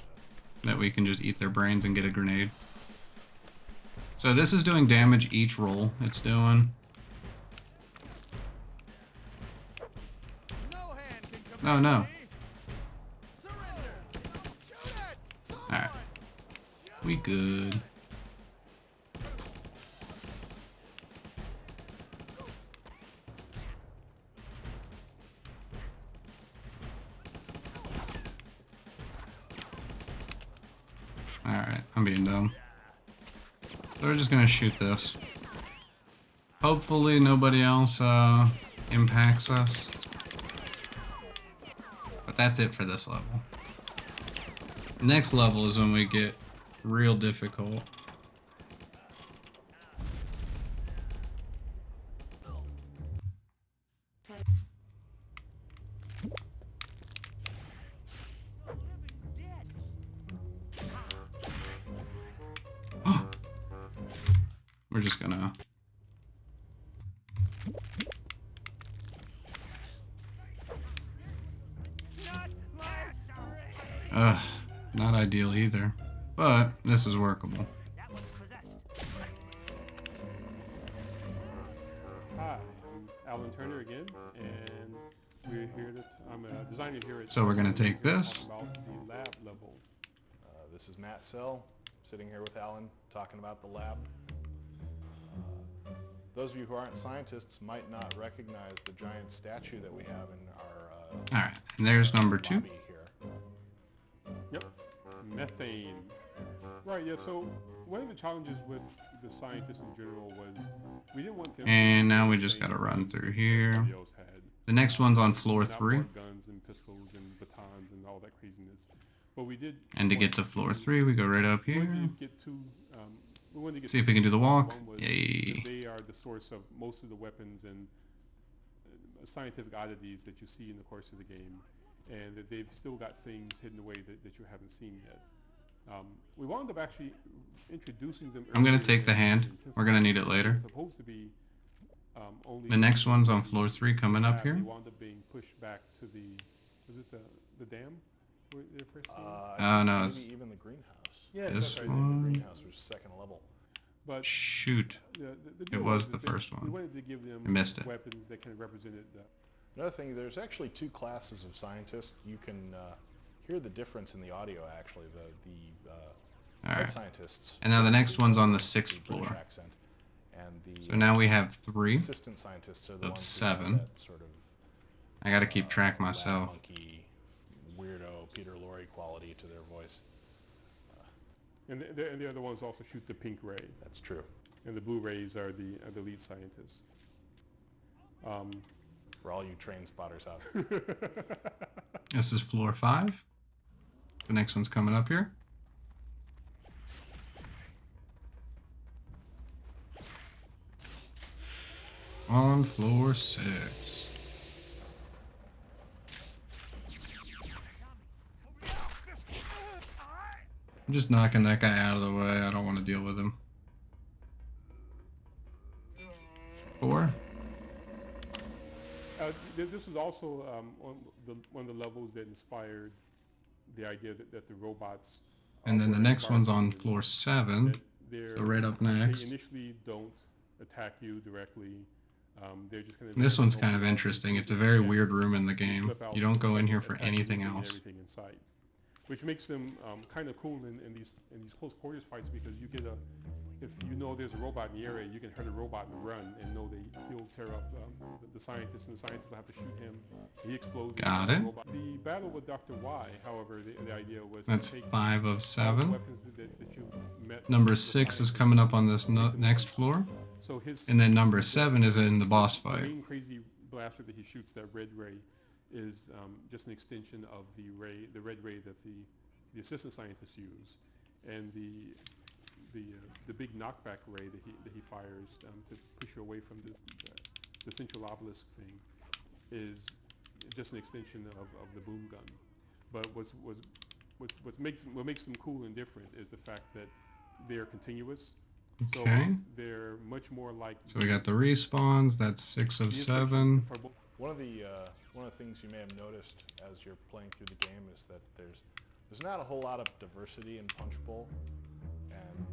that we can just eat their brains and get a grenade. So this is doing damage each roll it's doing. No, no. Alright. We good. Alright, I'm being dumb. So we're just gonna shoot this. Hopefully nobody else impacts us. But that's it for this level. Next level is when we get real difficult. We're just gonna... not ideal either, but this is workable. Hi, I'm Alan Turner again, and we're here to, I'm a designer here at... So we're gonna take this. About the lab level. This is Matt Sell, sitting here with Alan, talking about the lab. Those of you who aren't scientists might not recognize the giant statue that we have in our All right, and there's number 2. lobby here. Yep. Methane. Right, yeah, so one of the challenges with the scientists in general was we didn't want them And to now do we the just same gotta run thing through that here. everybody else had. The next one's on floor Not 3. more guns and pistols and batons and all that craziness. But we did. And to get to floor 3, we go right up We here. wanted to get two. We wanted to get See two if we can do the things. walk. One was Yay. that they are the source of most of the weapons and scientific oddities that you see in the course of the game, and that they've still got things hidden away that you haven't seen yet. We wound up actually introducing them. I'm gonna earlier take the in hand. since We're gonna need it later. it's supposed to be only The next one's on floor 3 coming up They here. wound up being pushed back to the. Was it the dam? Where they first seen? Oh, no, Maybe it's even the greenhouse. Yes, this that's right. one. The greenhouse was second level. But Shoot. the It deal was is the that first We one. wanted to give them I missed it. weapons that kind of represented Another thing, there's actually 2 classes of scientists. You can hear the difference in the audio, actually. The All head right. scientists. And now the next one's on the 6th the British floor. accent, and the So now we have 3. assistant scientists are the of ones who have 7. that sort of I gotta keep track lab myself. monkey, weirdo, Peter Lorre quality to their voice. and the other ones also shoot the pink ray, That's true. and the blue rays are the lead scientists. For all you train spotters out. This is floor 5. The next one's coming up here. On floor 6. I'm just knocking that guy out of the way. I don't want to deal with him. 4. This was also one of the levels that inspired the idea that the robots. And then the were next one's on environmentally- floor 7. that they're- So right up They next. initially don't attack you directly. They're just going to. This one's kind of interesting. It's a very weird room in the game. You don't go in here for anything else. Everything in sight, which makes them kind of cool in these close quarters fights, because you get if you know there's a robot in the area, you can hurt a robot and run and know that he'll tear up the scientist, and the scientist will have to shoot him. He explodes. Got the it. robot. The battle with Dr. Y, however, the idea was That's to take 5 of all the 7. weapons that you've met Number with the 6 is scientist, coming up on this make them next better. floor. So his And then number 7 is in the boss the fight. main crazy blaster that he shoots, that red ray, is just an extension of the red ray that the assistant scientists use, and the big knockback ray that he fires to push you away from the central obelisk thing is just an extension of the boom gun. But what makes them cool and different is the fact that they're continuous. So Okay. they're much more like. So we got the respawns. That's 6 of the 7. for both- One of the things you may have noticed as you're playing through the game is that there's not a whole lot of diversity in Punch Bowl, and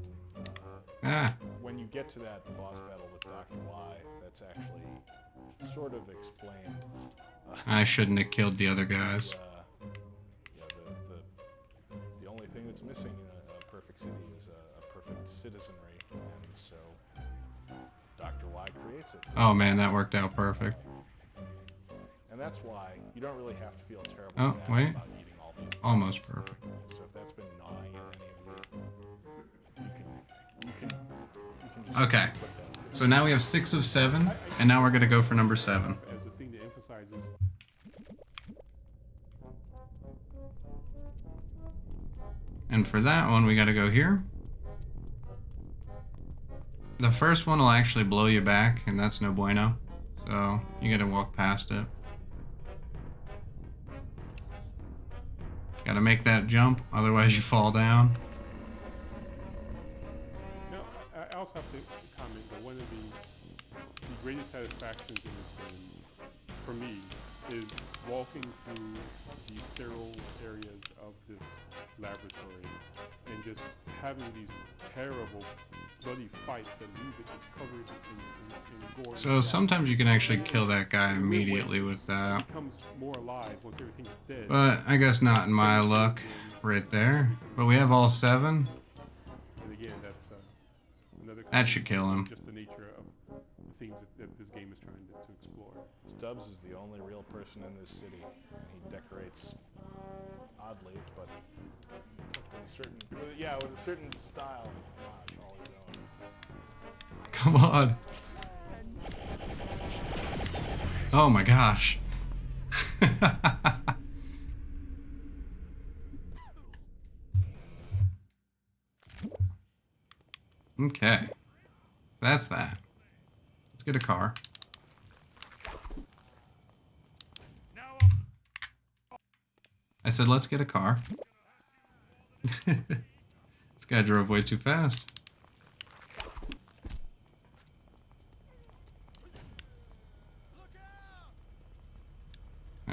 Ah, when you get to that boss battle with Dr. Y, that's actually sort of explained. I shouldn't have killed the other guys. The only thing that's missing in a perfect city is a perfect citizenry, and so Dr. Y creates it. Oh man, that worked out perfect. And that's why you don't really have to feel terrible Oh, bad wait. about eating all these. Almost perfect. So if that's been gnawing at any of you can just Okay. put that. So now we have 6 of 7. And now we're going to go for number 7. as the thing that emphasizes. And for that one, we got to go here. The first one will actually blow you back, and that's no bueno. So you got to walk past it. Got to make that jump, otherwise you fall down. Now, I also have to comment that one of the greatest satisfactions in this game, for me, is walking through the sterile areas of this laboratory and just having these terrible bloody fights that leave it just covered in gore. So sometimes you can actually kill that guy immediately with that. It becomes more alive once everything's dead. But I guess not in my luck right there. But we have all 7. And again, that's another. That should kill him. Just the nature of the things that this game is trying to explore. Stubbs is the only real person in this city, and he decorates oddly, but with a certain style and gosh, all his own. Come on. Oh my gosh. Okay. That's that. Let's get a car. I said, let's get a car. This guy drove way too fast.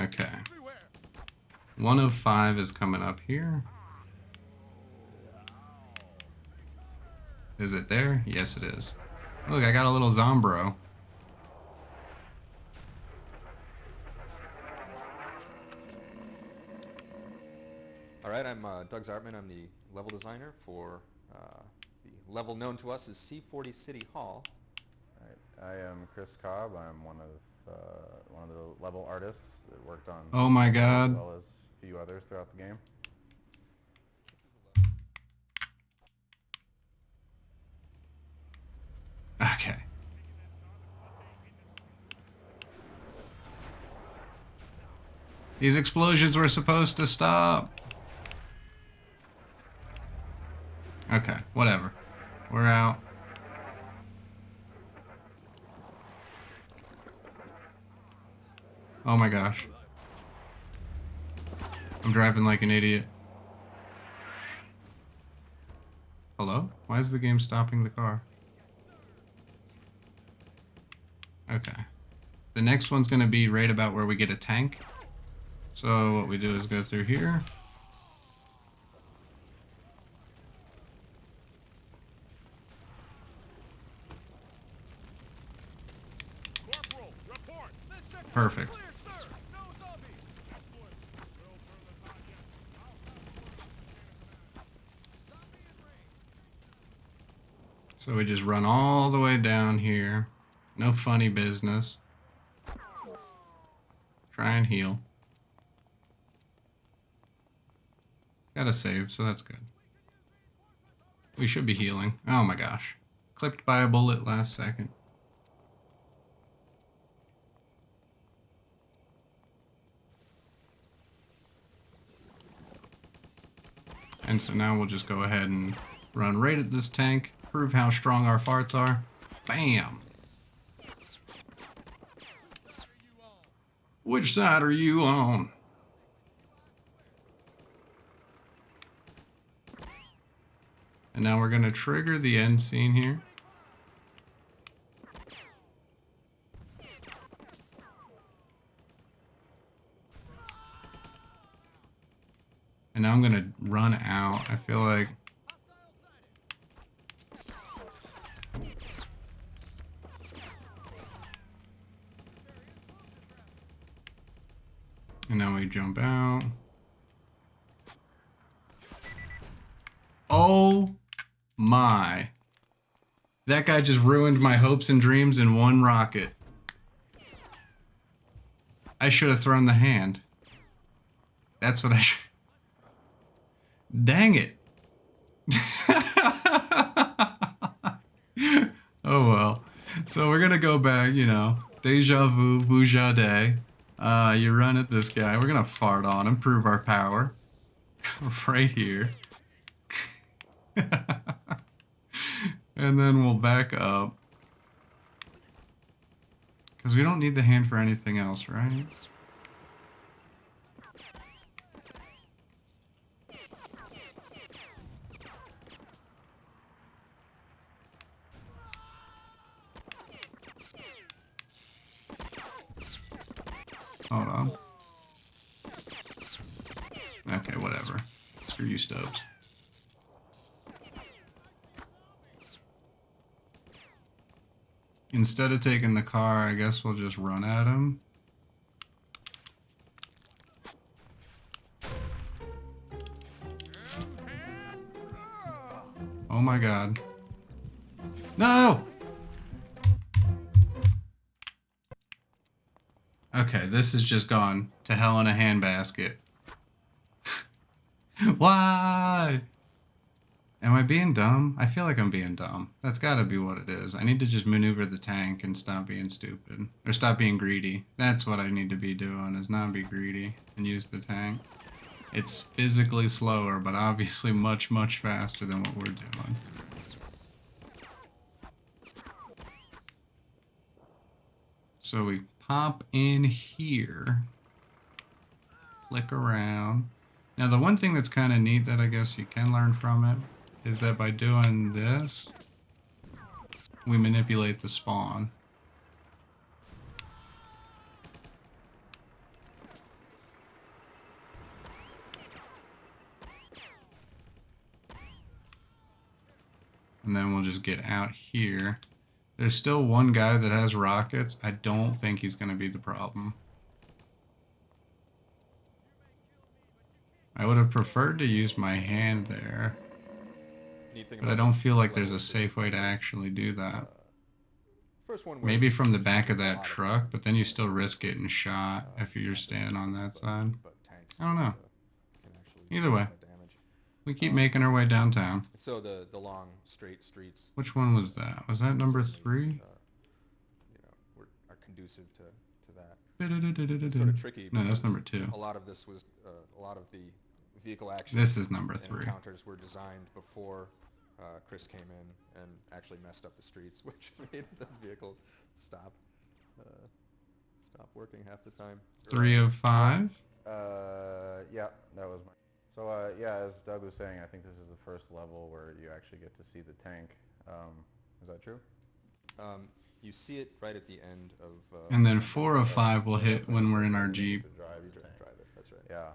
Okay. 1 of 5 is coming up here. Is it there? Yes, it is. Look, I got a little Zombro. All right, I'm Doug Zartman. I'm the level designer for the level known to us as C40 City Hall. Right. I am Chris Cobb. I'm one of the level artists that worked on. Oh my God. As well as a few others throughout the game. Okay. These explosions were supposed to stop. Okay, whatever. We're out. Oh my gosh. I'm driving like an idiot. Hello? Why is the game stopping the car? Okay. The next one's gonna be right about where we get a tank. So what we do is go through here. Perfect. So we just run all the way down here. No funny business. Try and heal. Got a save, so that's good. We should be healing. Oh my gosh. Clipped by a bullet last second. And so now we'll just go ahead and run right at this tank, prove how strong our farts are. Bam! Which side are you on? And now we're going to trigger the end scene here. And now I'm going to run out. I feel like... And now we jump out. Oh my. That guy just ruined my hopes and dreams in one rocket. I should have thrown the hand. That's what I should... Dang it. Oh well. So we're gonna go back, you know. Deja vu, vujade. You run at this guy. We're gonna fart on him, prove our power. Right here. And then we'll back up. Because we don't need the hand for anything else, right? Hold on. Okay, whatever. Screw you, Stubbs. Instead of taking the car, I guess we'll just run at him. Oh my god. No! Okay, this is just gone to hell in a handbasket. Why? Am I being dumb? I feel like I'm being dumb. That's gotta be what it is. I need to just maneuver the tank and stop being stupid. Or stop being greedy. That's what I need to be doing, is not be greedy and use the tank. It's physically slower, but obviously much, much faster than what we're doing. So we pop in here. Flick around. Now the one thing that's kind of neat that I guess you can learn from it is that by doing this, we manipulate the spawn. And then we'll just get out here. There's still one guy that has rockets. I don't think he's going to be the problem. I would have preferred to use my hand there. But I don't feel like there's a safe way to actually do that. Maybe from the back of that truck, but then you still risk getting shot if you're standing on that side. I don't know. Either way, we keep making our way downtown. So the long straight streets. Which one was that? Was that number 3? You know, are conducive to that. Sort of tricky. No, that's number 2. A lot of this was a lot of the vehicle action. This is number 3. Encounters were designed before Chris came in and actually messed up the streets, which made those vehicles stop working half the time. 3 of 5. Yeah, that was my. So yeah, as Doug was saying, I think this is the first level where you actually get to see the tank. Is that true? You see it right at the end of. And then 4 of 5 will hit when we're in our Jeep. Drive it. That's right. Yeah.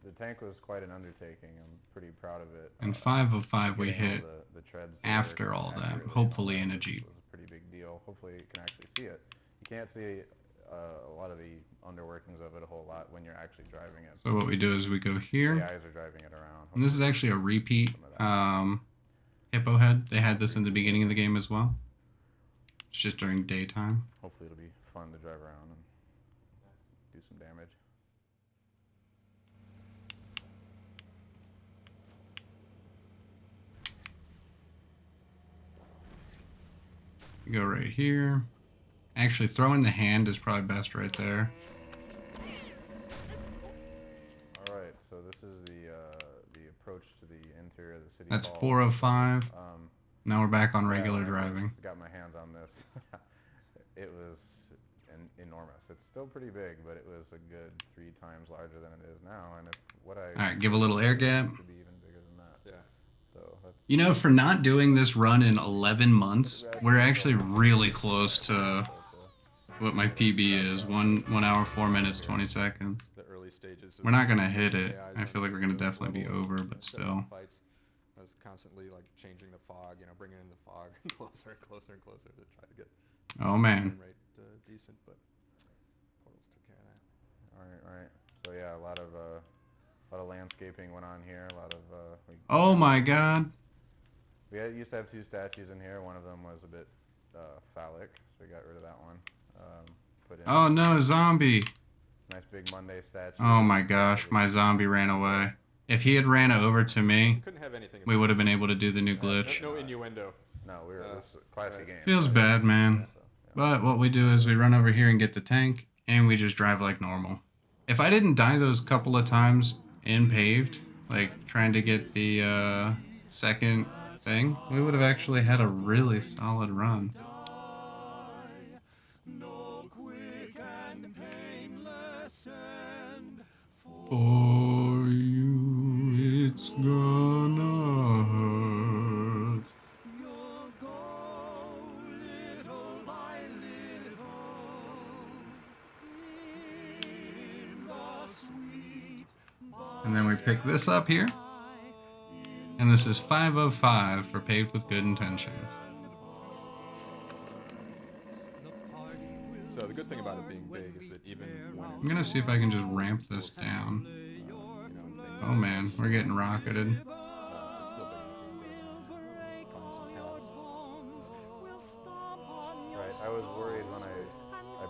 The tank was quite an undertaking. I'm pretty proud of it. And 5 of 5 we hit the treads after all that, hopefully in a Jeep. It was a pretty big deal. Hopefully you can actually see it. You can't see a lot of the underworkings of it a whole lot when you're actually driving it. So what we do is we go here. The guys are driving it around. And this is actually a repeat hippo head. They had this in the beginning of the game as well. It's just during daytime. Hopefully it'll be fun to drive around and do some damage. You go right here. Actually, throwing the hand is probably best right there. All right, so this is the approach to the interior of the city. That's hall. 4 of 5. Now we're back on regular I driving. got my hands on this. It was enormous. It's still pretty big, but it was a good 3 times larger than it is now. And All right, give a little air gap. Could be even bigger than that. Yeah. So that's. You know, for not doing this run in 11 months, we're actually really close to what my PB is. 1 hour, 4 minutes, 20 seconds. The early stages. We're not going to hit it. I feel like we're going to definitely be over, but still. I was constantly like changing the fog, bringing in the fog closer and closer and closer to try to get Oh, man. rate decent, but Portals took care of that. All right. So yeah, a lot of landscaping went on here. A lot of. Oh my God. We used to have 2 statues in here. One of them was a bit phallic, so we got rid of that one. Put in Oh no, zombie. nice big Monday statue. Oh my gosh, my zombie ran away. If he had ran over to me, Couldn't have anything. we would have been able to do the new glitch. No innuendo. No, we were this is a classy game. Feels bad, man. But what we do is we run over here and get the tank, and we just drive like normal. If I didn't die those couple of times in paved, like trying to get the second thing, we would have actually had a really solid run. For you, it's gonna hurt. And then we pick this up here. And this is 5 of 5 for paved with good intentions. So the good thing about it being big is that even when I'm gonna see if I can just ramp this down. Oh man, we're getting rocketed. it's still big, find some paths. Right. I was worried when I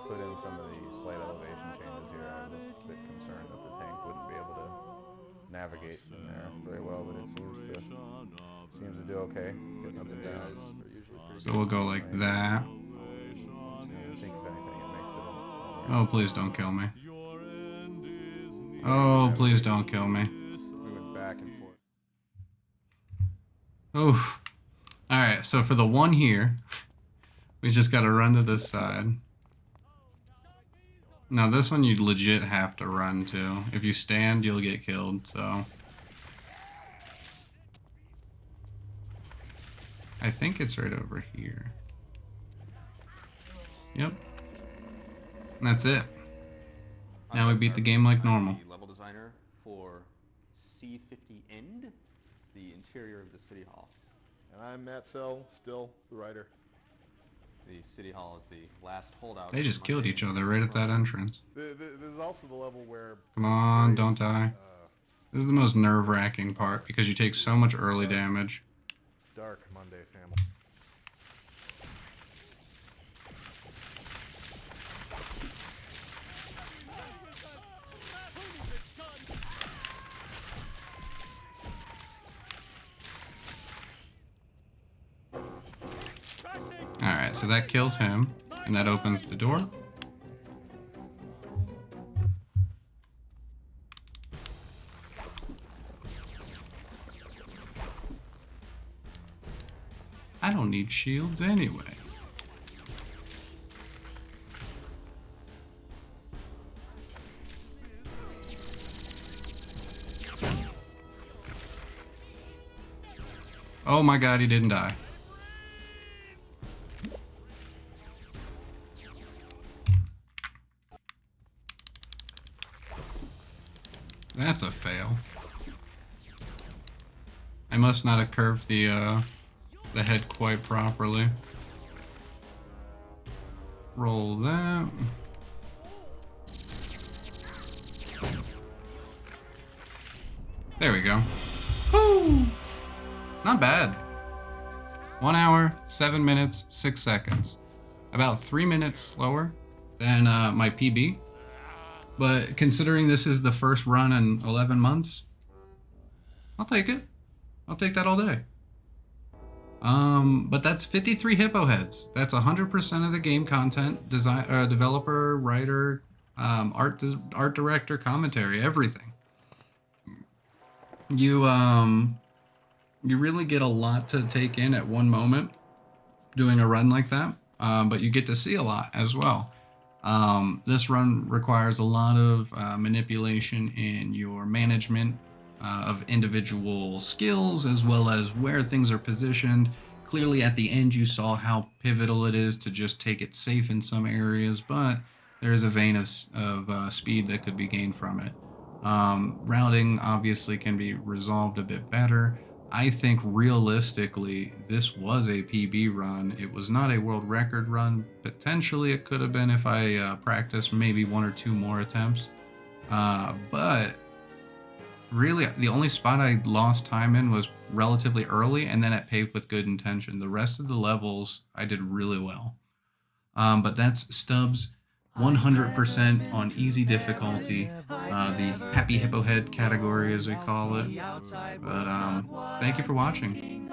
put in some of the slight elevation changes here, I was a bit concerned that the tank wouldn't be able to navigate in there very well, but it seems to do okay, getting up and down. So we'll go like that. I think if anything, it makes it Oh, please don't kill me. Oh, please don't kill me. Moving back and forth. Oh. Alright, so for the one here, we just gotta run to this side. Now this one you legit have to run to. If you stand, you'll get killed, so... I think it's right over here. Yep. And that's it. Now we beat the game like normal. The level designer for C50 End, the interior of the City Hall. And I'm Matt Sell, still the writer. The City Hall is the last holdout. They just killed each other right at that entrance. There's also the level where... Come on, don't die. This is the most nerve-wracking part because you take so much early damage. Dark Monday family. Alright, so that kills him, and that opens the door. I don't need shields anyway. Oh my god, he didn't die. That's a fail. I must not have curved the head quite properly. Roll that. There we go. Woo! Not bad. 1 hour, 7 minutes, 6 seconds. About 3 minutes slower than my PB. But considering this is the first run in 11 months, I'll take it. I'll take that all day. But that's 53 hippo heads. That's 100% of the game content, design, developer, writer, art director, commentary, everything. You really get a lot to take in at one moment doing a run like that, but you get to see a lot as well. This run requires a lot of manipulation in your management of individual skills, as well as where things are positioned. Clearly at the end you saw how pivotal it is to just take it safe in some areas, but there is a vein of speed that could be gained from it. Routing obviously can be resolved a bit better. I think realistically this was a PB run. It was not a world record run. Potentially it could have been if I practiced maybe 1 or 2 more attempts. But really the only spot I lost time in was relatively early, and then at Paved with Good Intention. The rest of the levels I did really well. But that's Stubbs 100% on easy difficulty, the Happy Hippo Head category as we call it. But thank you for watching.